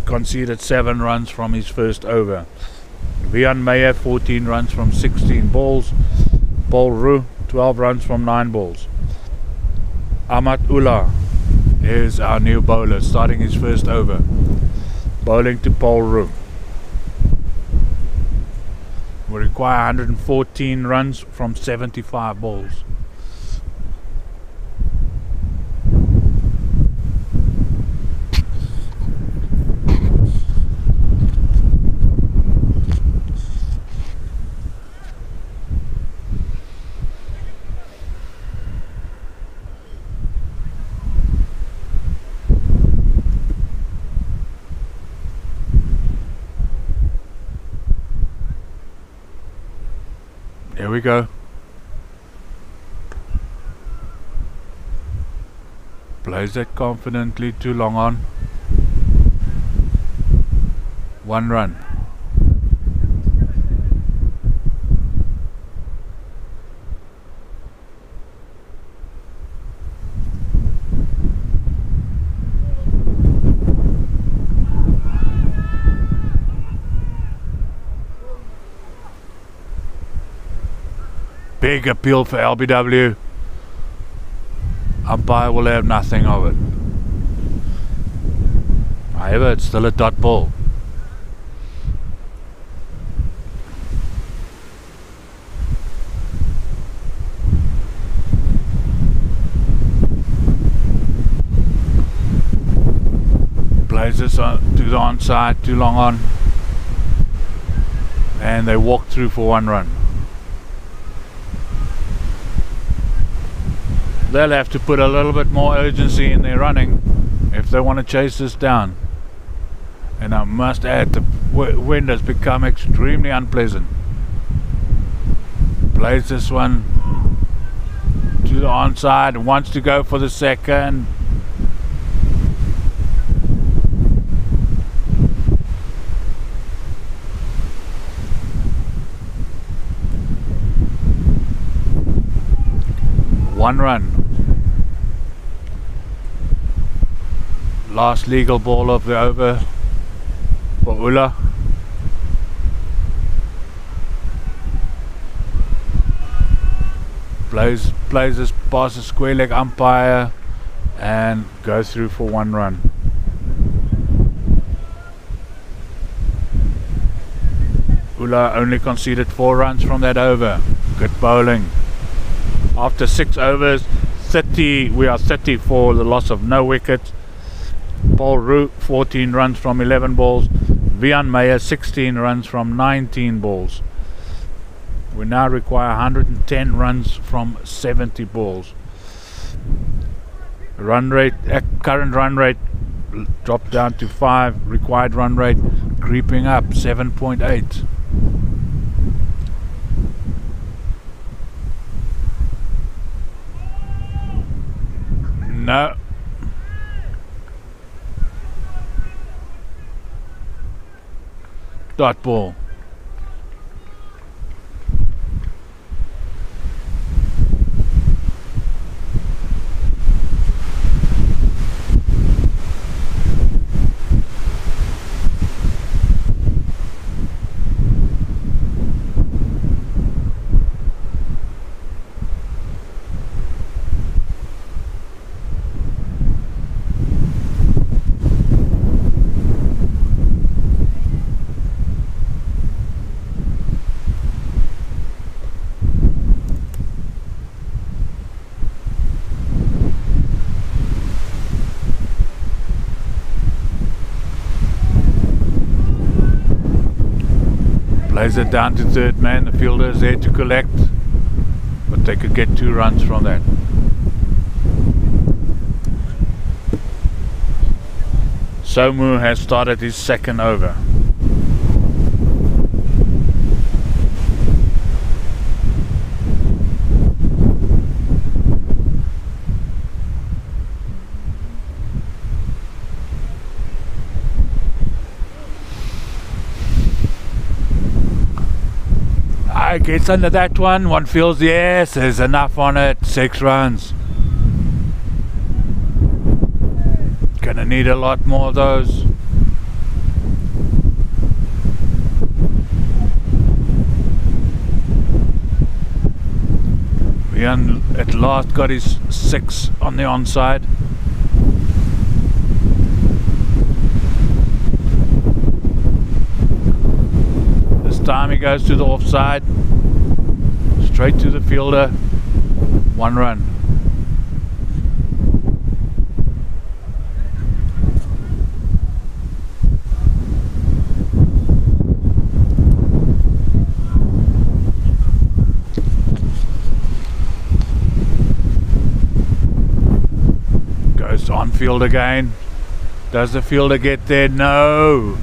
conceded 7 runs from his first over. Vian Meyer 14 runs from 16 balls. Paul Roux 12 runs from 9 balls. Ahmad Ullah is our new bowler, starting his first over. Bowling to Paul Roux. We require 114 runs from 75 balls. Here we go. Plays that confidently to long on. 1 run. Big appeal for LBW. Umpire will have nothing of it. However, it's still a dot ball. Plays this on to the onside, too long on. And they walk through for 1 run. They'll have to put a little bit more urgency in their running if they want to chase this down. And I must add, the wind has become extremely unpleasant. Plays this one to the onside, wants to go for the second. One run. Last legal ball of the over for Ullah. Plays this past the square leg umpire and goes through for 1 run. Ullah only conceded 4 runs from that over. Good bowling. After 6 overs, 30, we are 30 for the loss of no wickets. Paul Roux 14 runs from 11 balls. Vian Meyer 16 runs from 19 balls. We now require 110 runs from 70 balls. Run rate, current run rate dropped down to 5. Required run rate creeping up, 7.8. No. Dot ball. Plays it down to third man. The fielder is there to collect, but they could get 2 runs from that. Somu has started his second over. Gets under that one feels yes, there's enough on it, 6 runs. Gonna need a lot more of those. Rian at last got his 6 on the onside. This time he goes to the offside. Straight to the fielder, 1 run. Goes on field again. Does the fielder get there? No.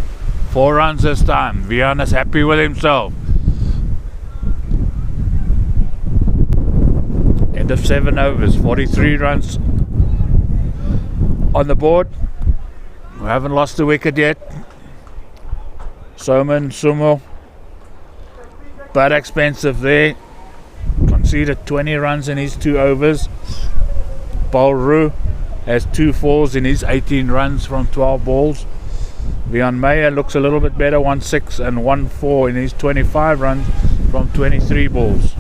4 runs this time. Viana's happy with himself. End of 7 overs, 43 runs on the board. We haven't lost a wicket yet. Sumo, but expensive there. Conceded 20 runs in his 2 overs. Paul has 2 fours in his 18 runs from 12 balls. Vian Meyer looks a little bit better, 1-6 and 1-4 in his 25 runs from 23 balls.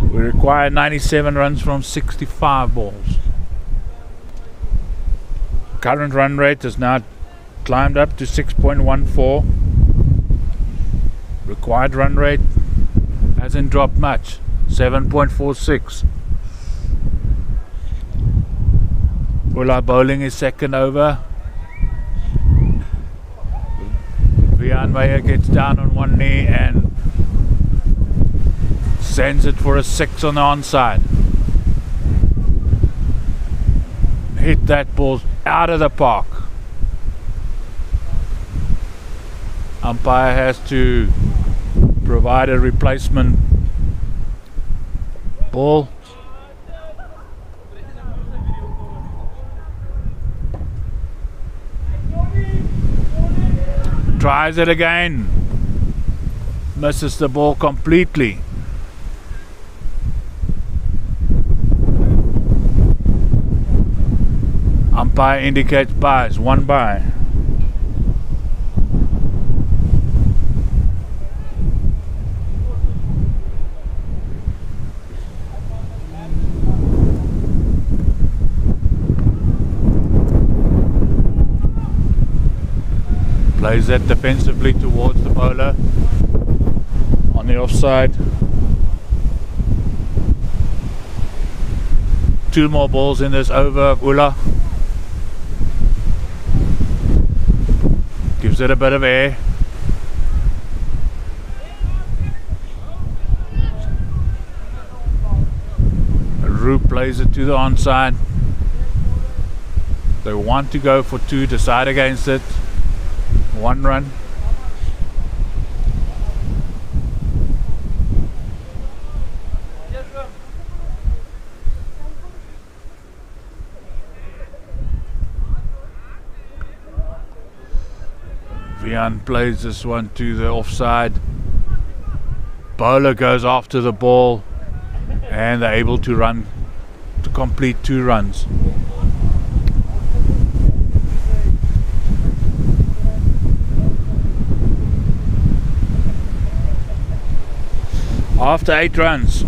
We require 97 runs from 65 balls. Current run rate has now climbed up to 6.14. Required run rate hasn't dropped much, 7.46. Ula bowling his second over. Vian Meyer gets down on one knee and sends it for a 6 on the onside. Hit that ball out of the park. Umpire has to provide a replacement ball. Tries it again. Misses the ball completely. Umpire indicates byes, 1 bye. Plays that defensively towards the bowler on the offside. 2 more balls in this over of Ula. Gives it a bit of air. Roop plays it to the onside. They want to go for 2, decide against it. 1 run. Vian plays this one to the offside. Bowler goes after the ball, and they're able to run to complete 2 runs. After 8 runs,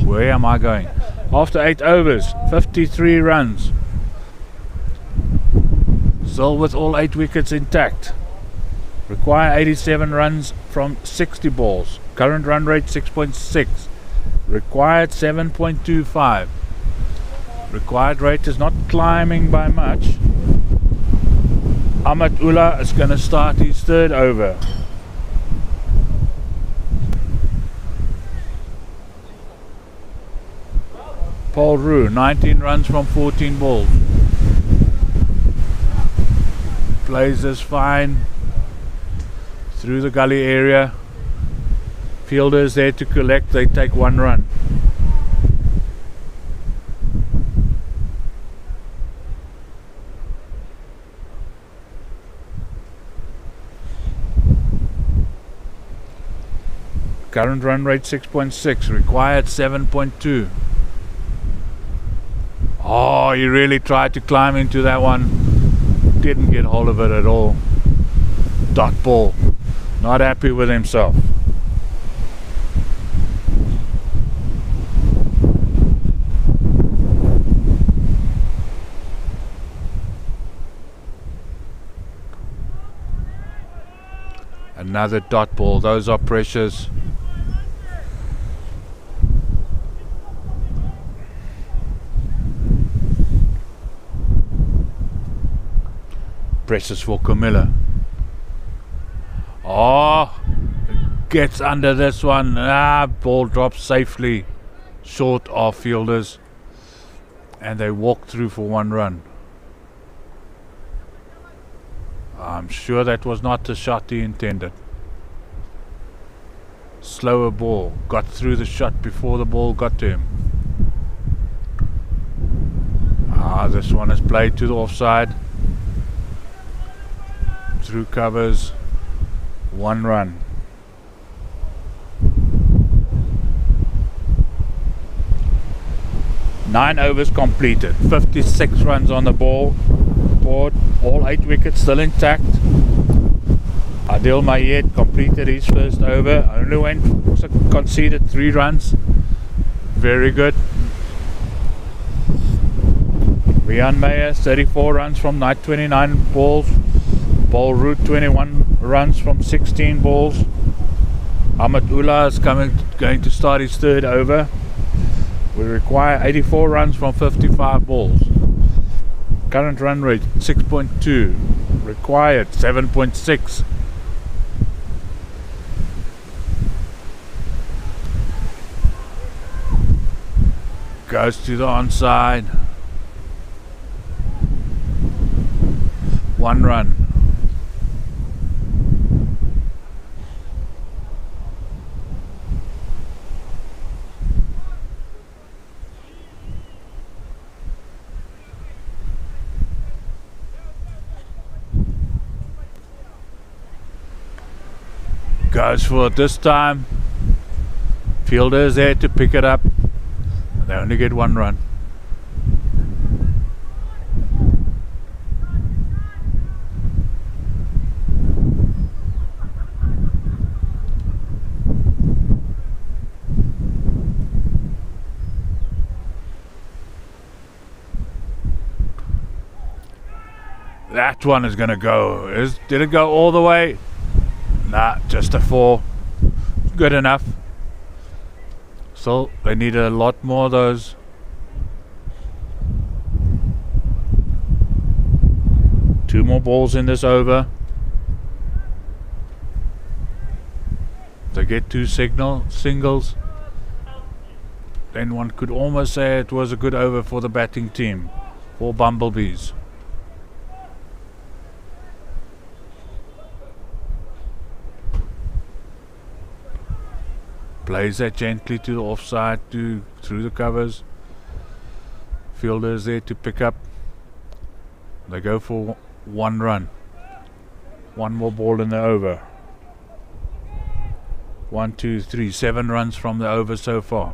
where am I going? After 8 overs, 53 runs. Still with all 8 wickets intact. Require 87 runs from 60 balls. Current run rate 6.6. Required 7.25. Required rate is not climbing by much. Ahmed Ullah is going to start his 3rd over. Paul Roux, 19 runs from 14 balls. Plays this fine through the gully area. Fielders there to collect, they take 1 run. Current run rate 6.6, required 7.2. Oh, he really tried to climb into that one. Didn't get hold of it at all. Dot ball. Not happy with himself. Another dot ball. Those are pressures. Presses for Comilla. Oh, gets under this one. Ball drops safely short of fielders, and they walk through for 1 run. I'm sure that was not the shot he intended. Slower ball. Got through the shot before the ball got to him. This one is played to the offside. Through covers, 1 run. Nine overs completed, 56 runs on the board, all 8 wickets still intact. Adil Mayed completed his 1st over, only conceded 3 runs. Very good. Rian Meyer, 34 runs from 29 balls. Paul Roux, 21 runs from 16 balls. Ahmed Ullah is going to start his 3rd over. We require 84 runs from 55 balls. Current run rate 6.2. Required 7.6. Goes to the onside. 1 run. Goes for it this time. Fielder is there to pick it up. They only get 1 run. That one is going to go. Did it go all the way? Nah, just a 4. Good enough. So they need a lot more of those. Two more balls in this over. They get 2 singles. then one could almost say it was a good over for the batting team, for Bumblebees. Plays that gently to the offside, through the covers. Fielder is there to pick up. They go for 1 run. 1 more ball in the over. 1, 2, 3, 7 runs from the over so far.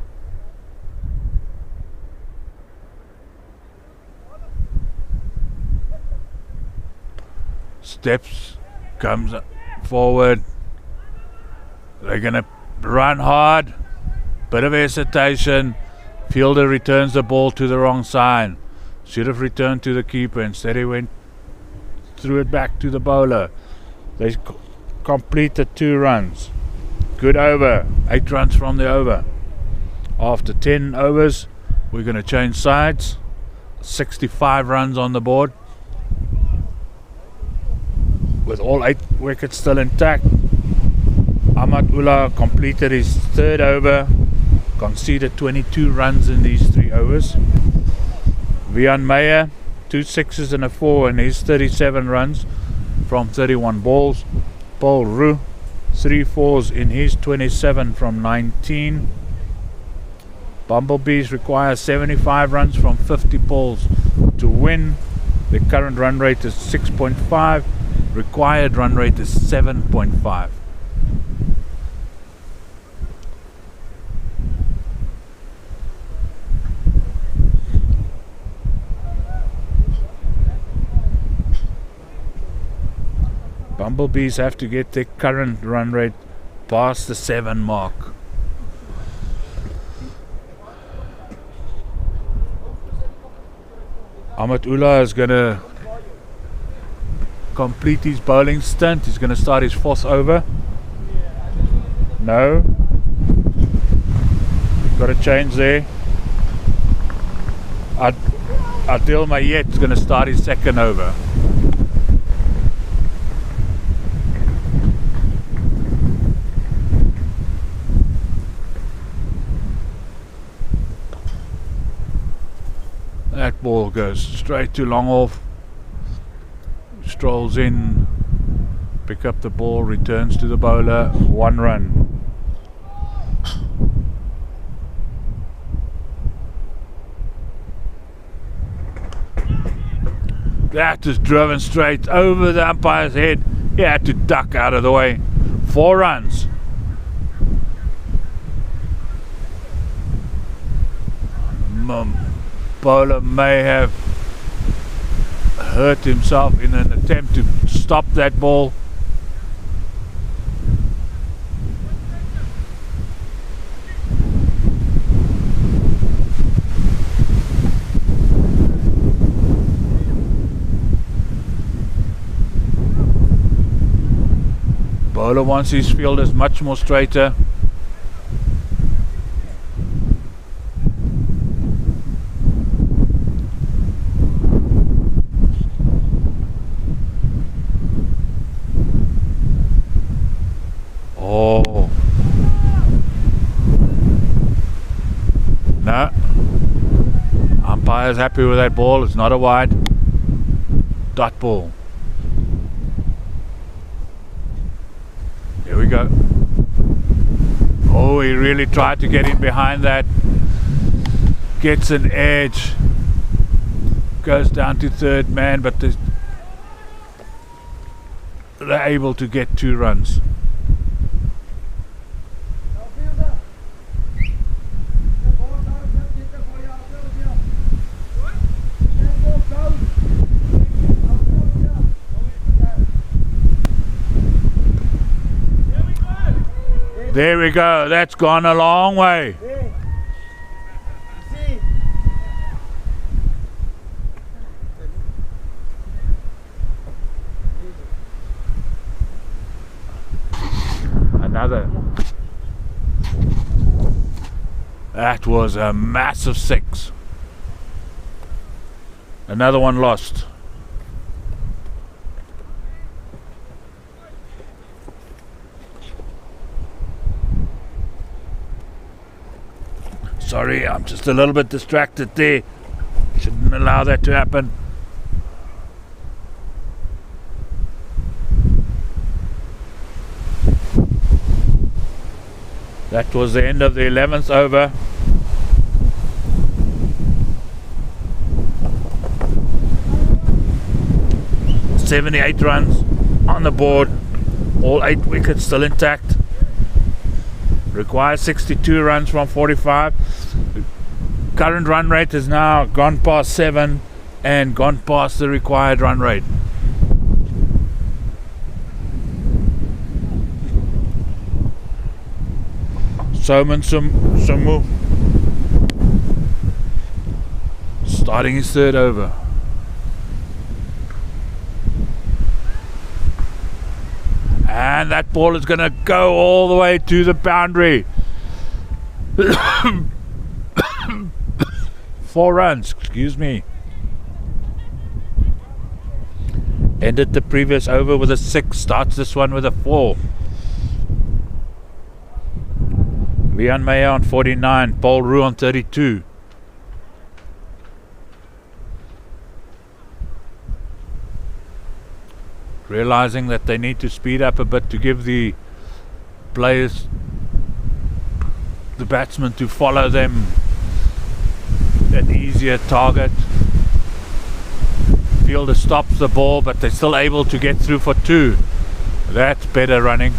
Steps, comes forward. They're gonna run hard. Bit of hesitation. Fielder returns the ball to the wrong side. Should have returned to the keeper. Instead he threw it back to the bowler. They completed 2 runs. Good over. 8 runs from the over. After 10 overs, we're going to change sides. 65 runs on the board. With all 8 wickets still intact. Ahmad Ullah completed his 3rd over. Conceded 22 runs in these 3 overs. Vian Meyer, 2 sixes and a 4 in his 37 runs from 31 balls. Paul Roux, 3 fours in his 27 from 19. Bumblebees require 75 runs from 50 balls to win. The current run rate is 6.5. Required run rate is 7.5. Bumblebees have to get their current run rate past the 7 mark. Ahmad Ullah is going to complete his bowling stint. He's going to start his 4th over. No. Got a change there. Adil Mayet is going to start his 2nd over. That ball goes straight to long off. Strolls in, pick up the ball, returns to the bowler. 1 run. That is driven straight over the umpire's head. He had to duck out of the way. 4 runs. Bowler may have hurt himself in an attempt to stop that ball. Bowler wants his fielders much more straighter. Oh. No. Umpire's happy with that ball. It's not a wide. Dot ball. Here we go. Oh, he really tried to get in behind that. Gets an edge. Goes down to 3rd man, but they're able to get 2 runs. There we go. That's gone a long way. Another. That was a massive 6. Another one lost. Sorry, I'm just a little bit distracted there. Shouldn't allow that to happen. That was the end of the 11th over. .78 runs on the board. All 8 wickets still intact. Requires 62 runs from 45. The current run rate has now gone past 7 and gone past the required run rate. Soman Somu starting his third over. And that ball is going to go all the way to the boundary. 4 runs, excuse me. Ended the previous over with a 6, starts this one with a 4. Leon Meyer on 49, Paul Roux on 32. Realizing that they need to speed up a bit to give the players, the batsmen, to follow them an easier target. Fielder stops the ball, but they're still able to get through for 2. That's better running.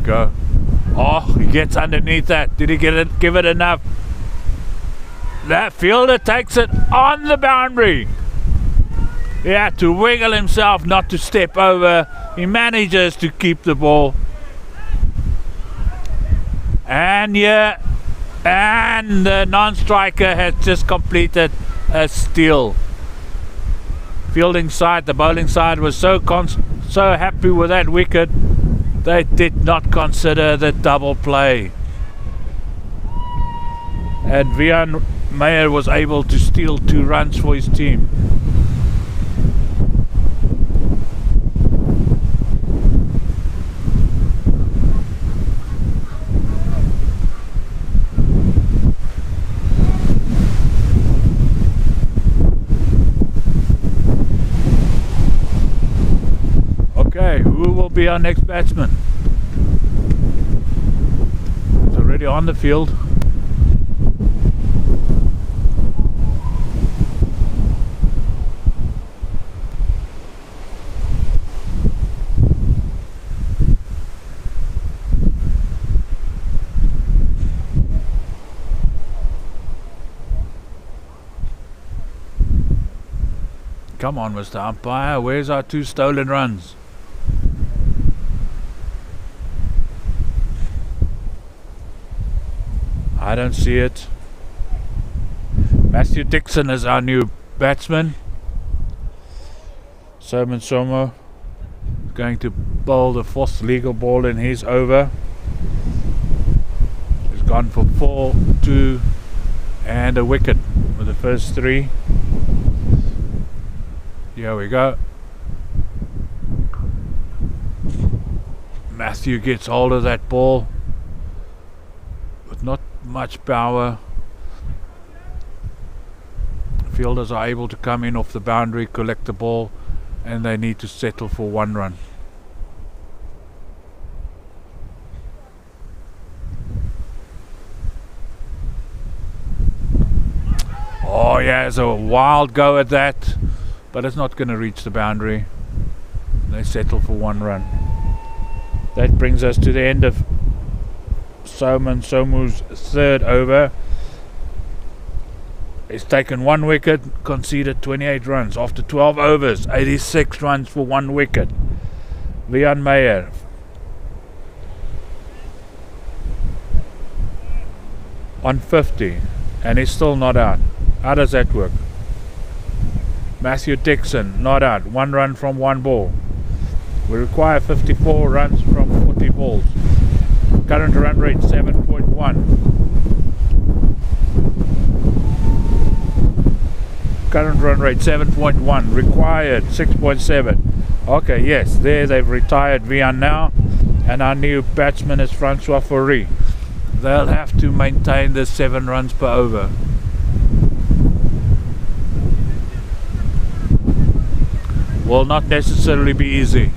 Go. Oh, he gets underneath that. Did he give it enough? That fielder takes it on the boundary. He had to wiggle himself not to step over. He manages to keep the ball. And yeah, and the non-striker has just completed a steal. Fielding side, the bowling side was so happy with that wicket. They did not consider the double play. And Vian Meyer was able to steal 2 runs for his team. Okay, who will be our next batsman? He's already on the field. Come on, Mr. Umpire, where's our 2 stolen runs? I don't see it. Matthew Dixon is our new batsman. Soman Somo is going to bowl the 4th legal ball in his over. He's gone for 4, 2 and a wicket with the first 3. Here we go. Matthew gets hold of that ball with not much power. Fielders are able to come in off the boundary, collect the ball, and they need to settle for 1 run. Oh yeah, it's a wild go at that, but it's not going to reach the boundary. They settle for 1 run. That brings us to the end of Soman Somu's 3rd over. He's taken 1 wicket, conceded 28 runs. After 12 overs, 86 runs for 1 wicket. Leon Meyer. On 50, and he's still not out. How does that work? Matthew Dixon, not out. 1 run from 1 ball. We require 54 runs from 40 balls. Current run rate 7.1. Current run rate 7.1. Required 6.7. Okay, yes, there they've retired Vian now, and our new batsman is Francois Fourie. They'll have to maintain the 7 runs per over. Will not necessarily be easy.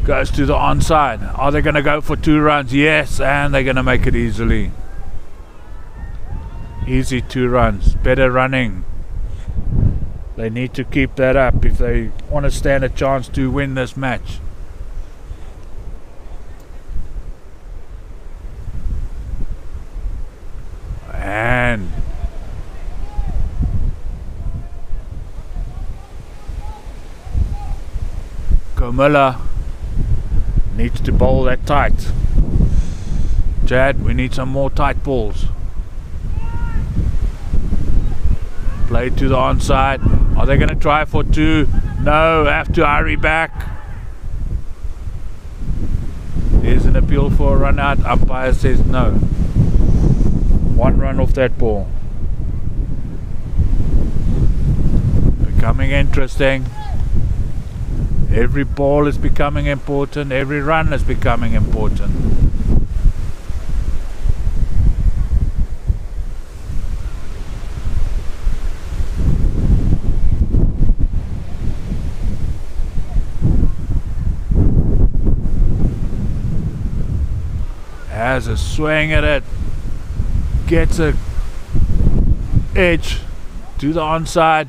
Goes to the onside. Are they going to go for 2 runs? Yes, and they're going to make it easily. Easy 2 runs. Better running. They need to keep that up if they want to stand a chance to win this match. And Comilla needs to bowl that tight. Chad, we need some more tight balls. Play to the onside. Are they going to try for 2? No, have to hurry back. There's an appeal for a run out. Umpire says no. 1 run off that ball. Becoming interesting. Every ball is becoming important. Every run is becoming important. Has a swing at it. Gets a edge to the onside.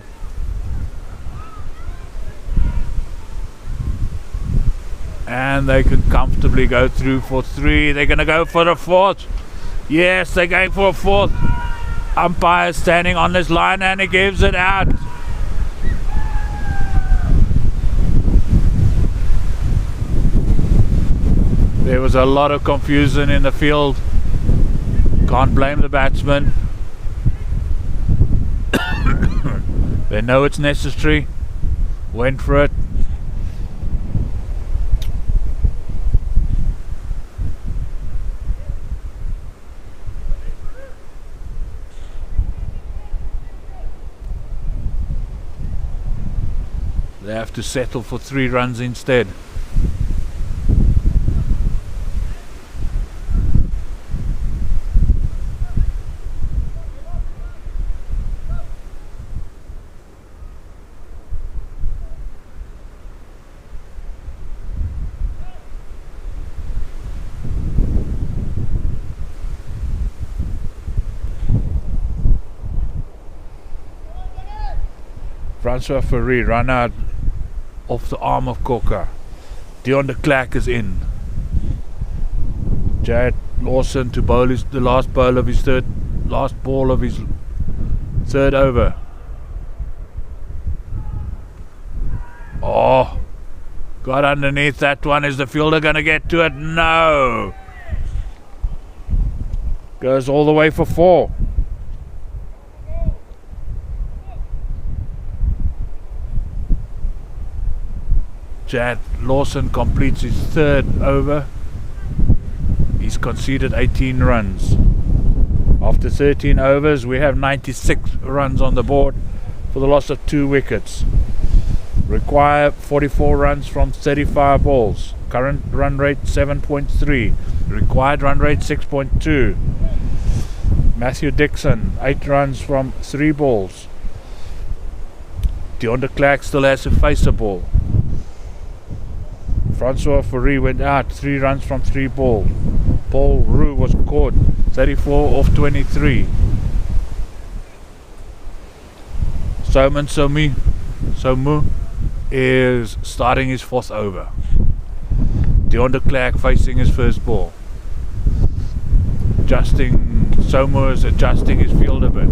And they can comfortably go through for 3. They're going to go for the 4th. Yes, they're going for a 4th. Umpire standing on this line and he gives it out. There was a lot of confusion in the field. Can't blame the batsman. They know it's necessary. Went for it. They have to settle for 3 runs instead. Francois Fourie run out off the arm of Cocker. Dion de Klerk is in. Jad Lawson to bowl the last ball of his third over. Oh, got underneath that one. Is the fielder going to get to it? No. Goes all the way for 4. Jad Lawson completes his 3rd over. He's conceded 18 runs. After 13 overs, we have 96 runs on the board for the loss of 2 wickets. Require 44 runs from 35 balls. Current run rate 7.3. Required run rate 6.2. Matthew Dixon 8 runs from 3 balls. Dion de Klerk still has to face a ball. Francois Fourie went out 3 runs from 3 balls. Paul Roux was caught 34 off 23. Somu is starting his 4th over. Dion de Klerk facing his first ball. Somu is adjusting his field a bit.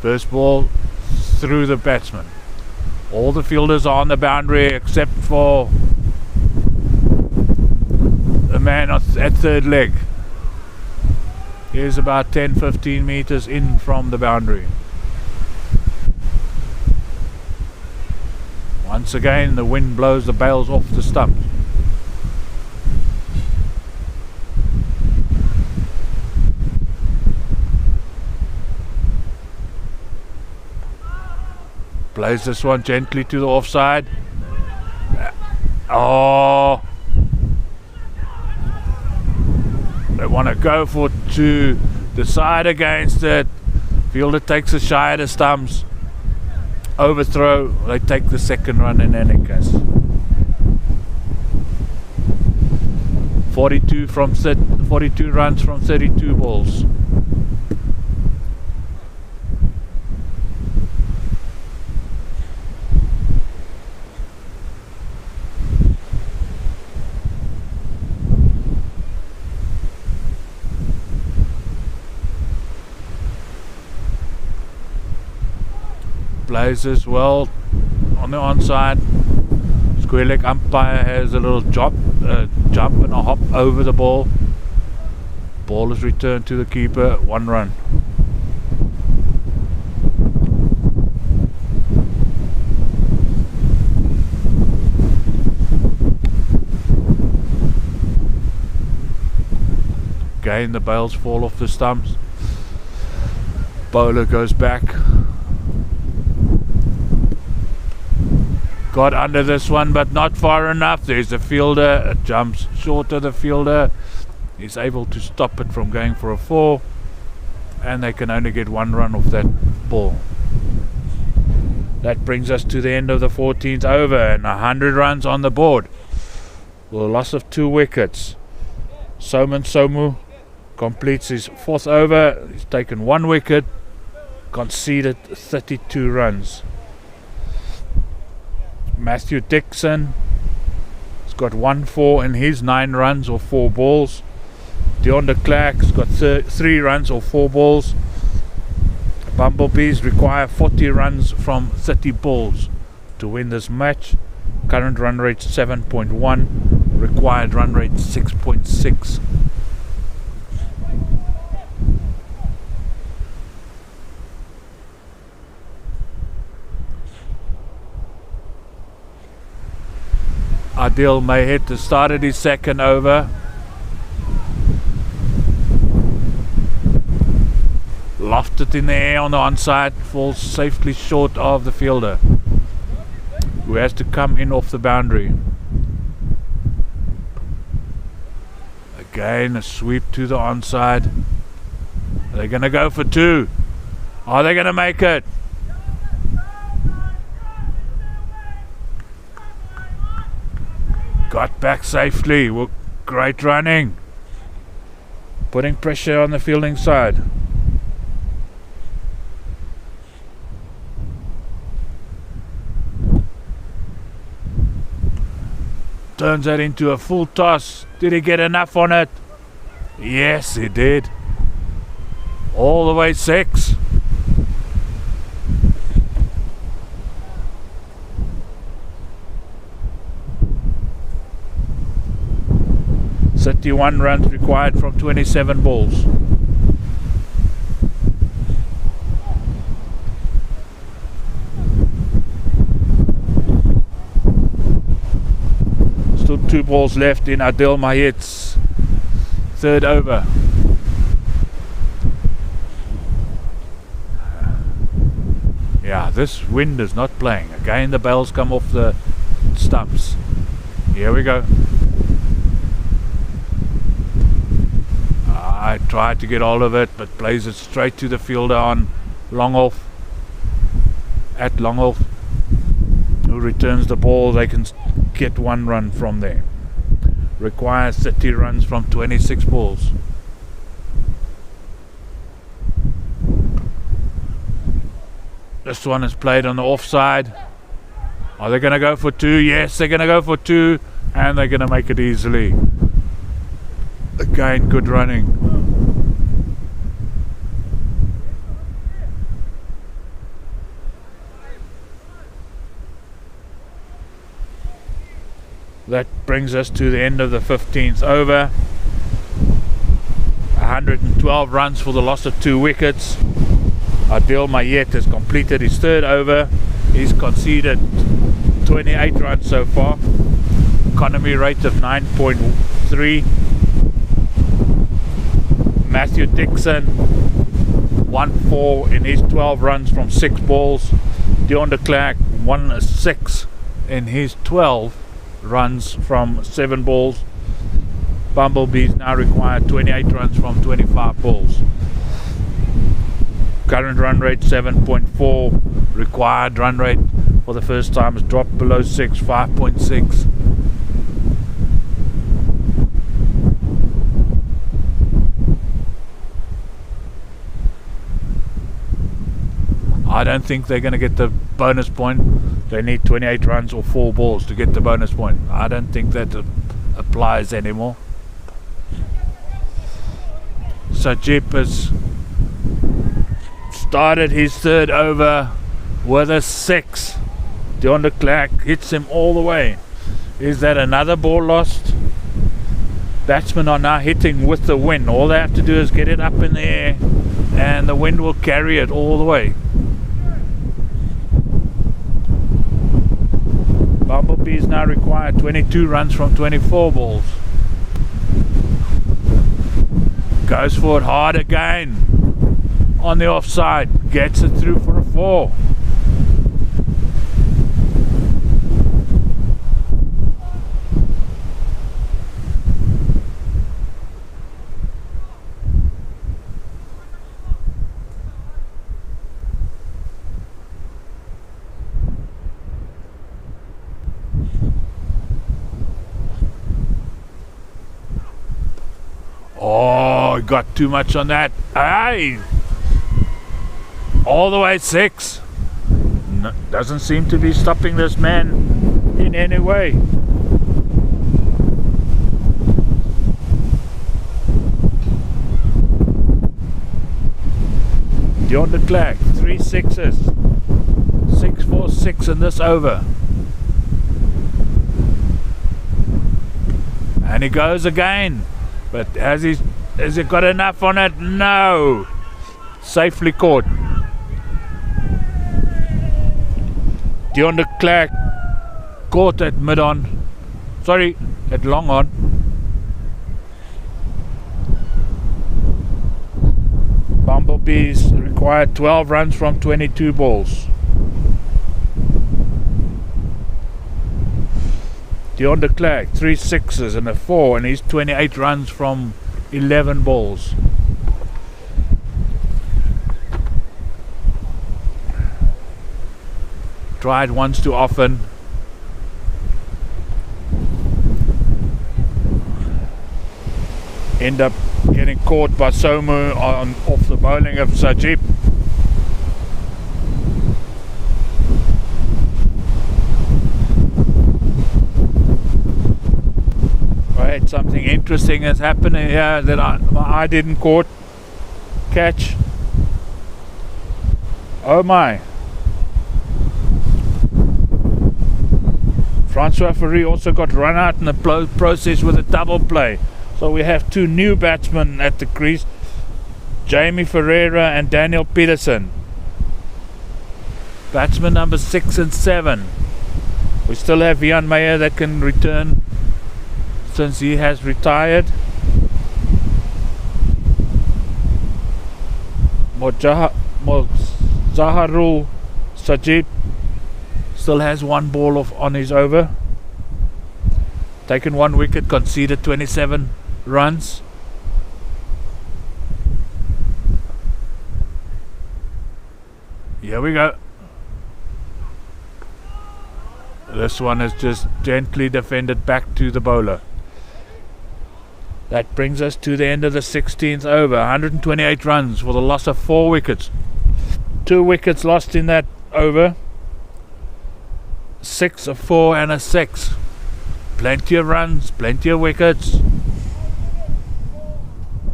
First ball through the batsman. All the fielders are on the boundary except for the man at third leg. He's about 10-15 meters in from the boundary. Once again, the wind blows the bails off the stumps. Plays this one gently to the offside. Oh! They want to go for two. Decide against it. Fielder takes a shy at the stumps. Overthrow. They take the second run in any case. 42 runs from 32 balls. Plays as well on the onside. Square leg umpire has a little jump and a hop over the ball. Ball is returned to the keeper. 1 run. Again, the bails fall off the stumps. Bowler goes back. Got under this one, but not far enough. There's the fielder. It jumps short of the fielder. He's able to stop it from going for a 4. And they can only get 1 run off that ball. That brings us to the end of the 14th over and 100 runs on the board. With a loss of 2 wickets. Soman Somu completes his 4th over. He's taken 1 wicket. Conceded 32 runs. Matthew Dixon has got 1-4 in his 9 runs or 4 balls. Dion de Klerk's got 3 runs or 4 balls. Bumblebees require 40 runs from 30 balls to win this match. Current run rate 7.1. Required run rate 6.6. Adil may hit the start of his 2nd over. Lofted in the air on the onside, falls safely short of the fielder, who has to come in off the boundary. Again, a sweep to the onside. Are they going to go for 2? Are they going to make it? Got back safely. Well, great running. Putting pressure on the fielding side. Turns that into a full toss. Did he get enough on it? Yes, he did. All the way 6. One runs required from 27 balls. Still 2 balls left in Adil Mahit's 3rd over. Yeah, this wind is not playing. Again, the bells come off the stumps. Here we go. I tried to get all of it, but plays it straight to the fielder on long off. At long off, who returns the ball. They can get 1 run from there. Requires 30 runs from 26 balls. This one is played on the offside. Are they going to go for 2? Yes, they're going to go for 2, and they're going to make it easily. Again, good running. That brings us to the end of the 15th over. 112 runs for the loss of 2 wickets. Adil Mayet has completed his 3rd over. He's conceded 28 runs so far. Economy rate of 9.3. Matthew Dixon 1-4 in his 12 runs from 6 balls. Dion de Klerk 1-6 in his 12 runs from 7 balls. Bumblebees now require 28 runs from 25 balls. Current run rate 7.4. Required run rate for the first time has dropped below 6, 5.6. I don't think they're going to get the bonus point. They need 28 runs or 4 balls to get the bonus point. I don't think that applies anymore. Sajib has started his 3rd over with a 6. Dion de Klerk hits him all the way. Is that another ball lost? Batsmen are now hitting with the wind. All they have to do is get it up in the air and the wind will carry it all the way. Bumblebees now require 22 runs from 24 balls. Goes for it hard again. On the offside. Gets it through for a 4. Oh, got too much on that. Aye! All the way 6. No, doesn't seem to be stopping this man in any way. Dion de Klerk, 3 sixes. 6 for 6 in this over. And he goes again. But has he got enough on it? No. Safely caught. Dion de Klerk caught at mid-on. Sorry, at long-on. Bumblebees required 12 runs from 22 balls. Dion de Klerk, 3 sixes and a 4, and he's 28 runs from 11 balls. Tried once too often. End up getting caught by Somu off the bowling of Sajib. Right, something interesting has happened here that I didn't catch. Oh my. Francois Ferry also got run out in the process with a double play. So we have 2 new batsmen at the crease, Jamie Ferreira and Daniel Peterson. Batsman number 6 and 7. We still have Jan Meyer that can return since he has retired. Zaharul Sajib still has 1 ball on his over. Taken 1 wicket, conceded 27 runs. Here we go. This one is just gently defended back to the bowler. That brings us to the end of the 16th over. 128 runs for the loss of 4 wickets. 2 wickets lost in that over. 6, a 4 and a 6. Plenty of runs, plenty of wickets.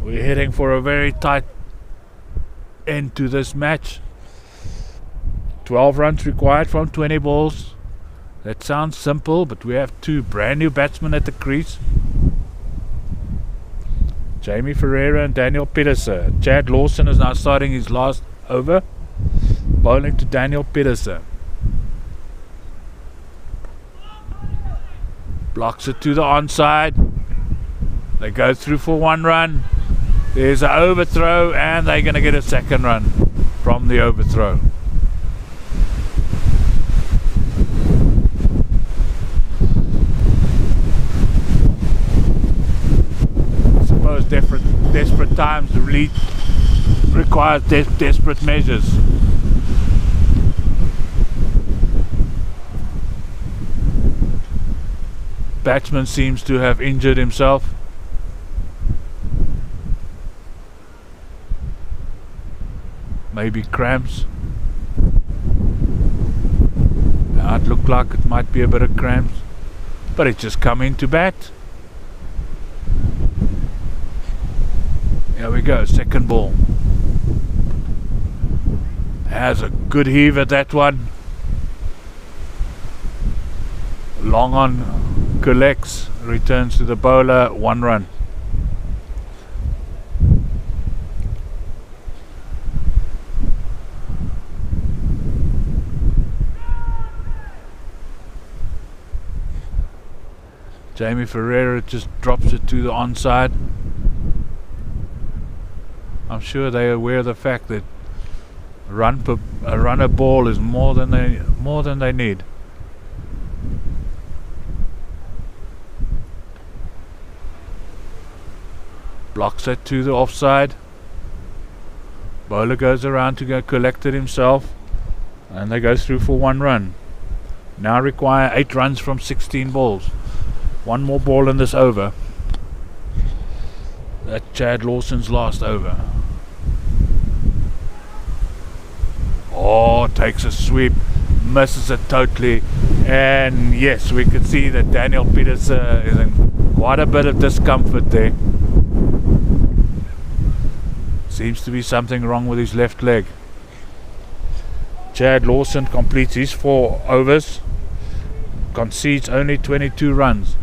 We're heading for a very tight end to this match. 12 runs required from 20 balls. That sounds simple, but we have two brand new batsmen at the crease. Jamie Ferreira and Daniel Pieterse. Chad Lawson is now starting his last over, bowling to Daniel Pieterse. Blocks it to the onside. They go through for 1 run. There's an overthrow, and they're going to get a 2nd run from the overthrow. I suppose desperate times really requires desperate measures. Batsman seems to have injured himself. Maybe cramps. Now it looked like it might be a bit of cramps, but it just come into bat. Here we go, 2nd ball. Has a good heave at that one. Long on, collects, returns to the bowler, 1 run. Jamie Ferreira just drops it to the onside. I'm sure they are aware of the fact that a run a ball is more than they need. Blocks it to the offside. Bowler goes around to go collect it himself, and they go through for 1 run. Now require 8 runs from 16 balls. 1 more ball in this over. That's Chad Lawson's last over. Oh, takes a sweep, misses it totally, and yes, we can see that Daniel Pieterse is in quite a bit of discomfort there. Seems to be something wrong with his left leg. Chad Lawson completes his 4 overs, concedes only 22 runs.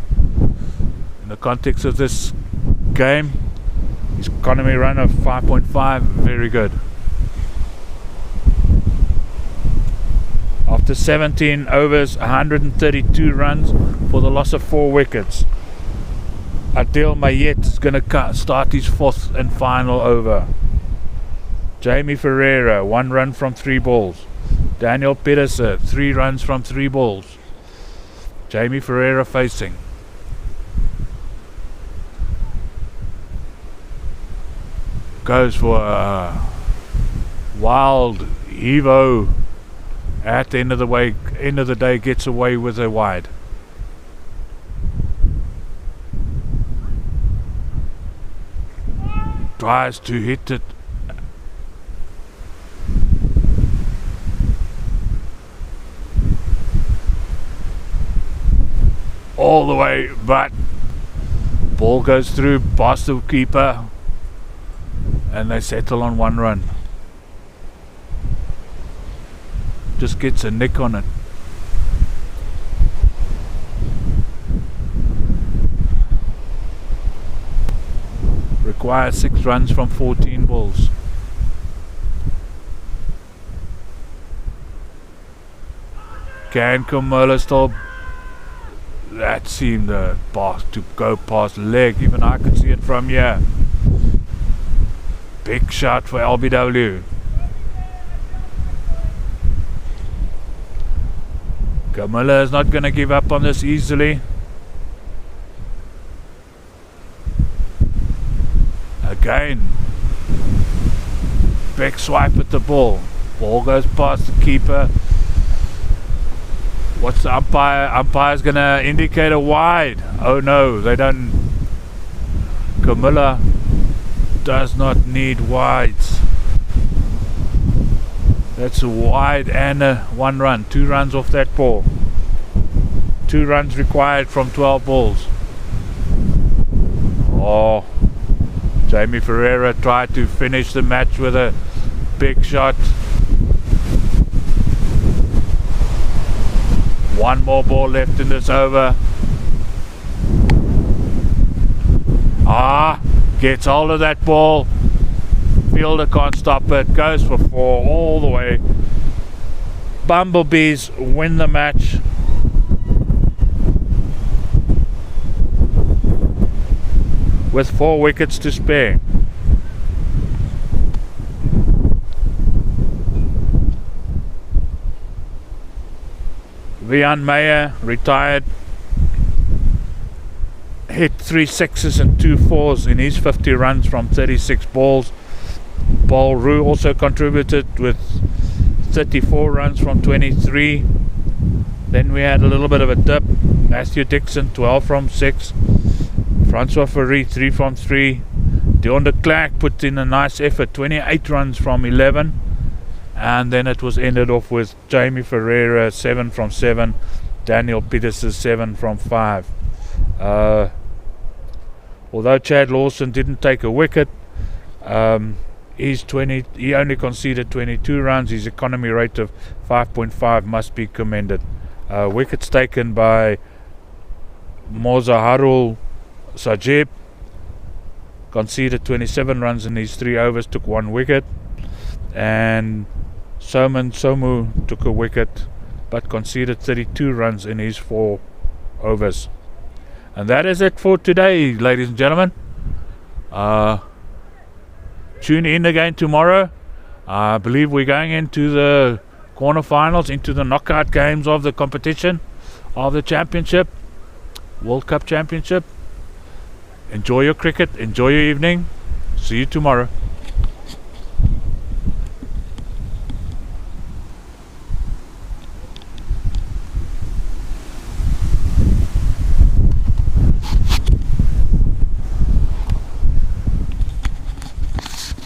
In the context of this game, his economy run of 5.5, very good. After 17 overs, 132 runs for the loss of 4 wickets. Adil Mayet is going to start his 4th and final over. Jamie Ferreira, 1 run from 3 balls. Daniel Pieterse, 3 runs from 3 balls. Jamie Ferreira facing. Goes for a wild Evo. At the end of the day, gets away with a wide. Tries to hit it. All the way, but ball goes through past the keeper, and they settle on 1 run. Just gets a nick on it. Requires 6 runs from 14 balls. Can Comilla still? That seemed to go past leg. Even I could see it from here. Big shot for LBW. Comilla is not going to give up on this easily. Again, big swipe at the ball. Ball goes past the keeper. What's the umpire? Umpire's going to indicate a wide. Oh no, they don't. Comilla does not need wides. That's a wide and a 1 run. 2 runs off that ball. 2 runs required from 12 balls. Oh, Jamie Ferreira tried to finish the match with a big shot. One more ball left in this over. Gets hold of that ball. Fielder can't stop it. Goes for 4 all the way. Bumblebees win the match. With 4 wickets to spare. Vian Meyer retired. Hit 3 6s and 2 4s in his 50 runs from 36 balls. Paul Roux also contributed with 34 runs from 23. Then we had a little bit of a dip. Matthew Dixon 12 from 6. Francois Ferry 3 from 3. Deon de Klerk put in a nice effort, 28 runs from 11. And then it was ended off with Jamie Ferreira 7 from 7. Daniel Peterson 7 from 5. Although Chad Lawson didn't take a wicket, he only conceded 22 runs. His economy rate of 5.5 must be commended. Wickets taken by Mozaharul Sajib, conceded 27 runs in his 3 overs, took 1 wicket. And Soman Somu took a wicket but conceded 32 runs in his 4 overs. And that is it for today, ladies and gentlemen. Tune in again tomorrow. I believe we're going into the quarterfinals, into the knockout games of the competition, of the championship, World Cup Championship. Enjoy your cricket, enjoy your evening. See you tomorrow.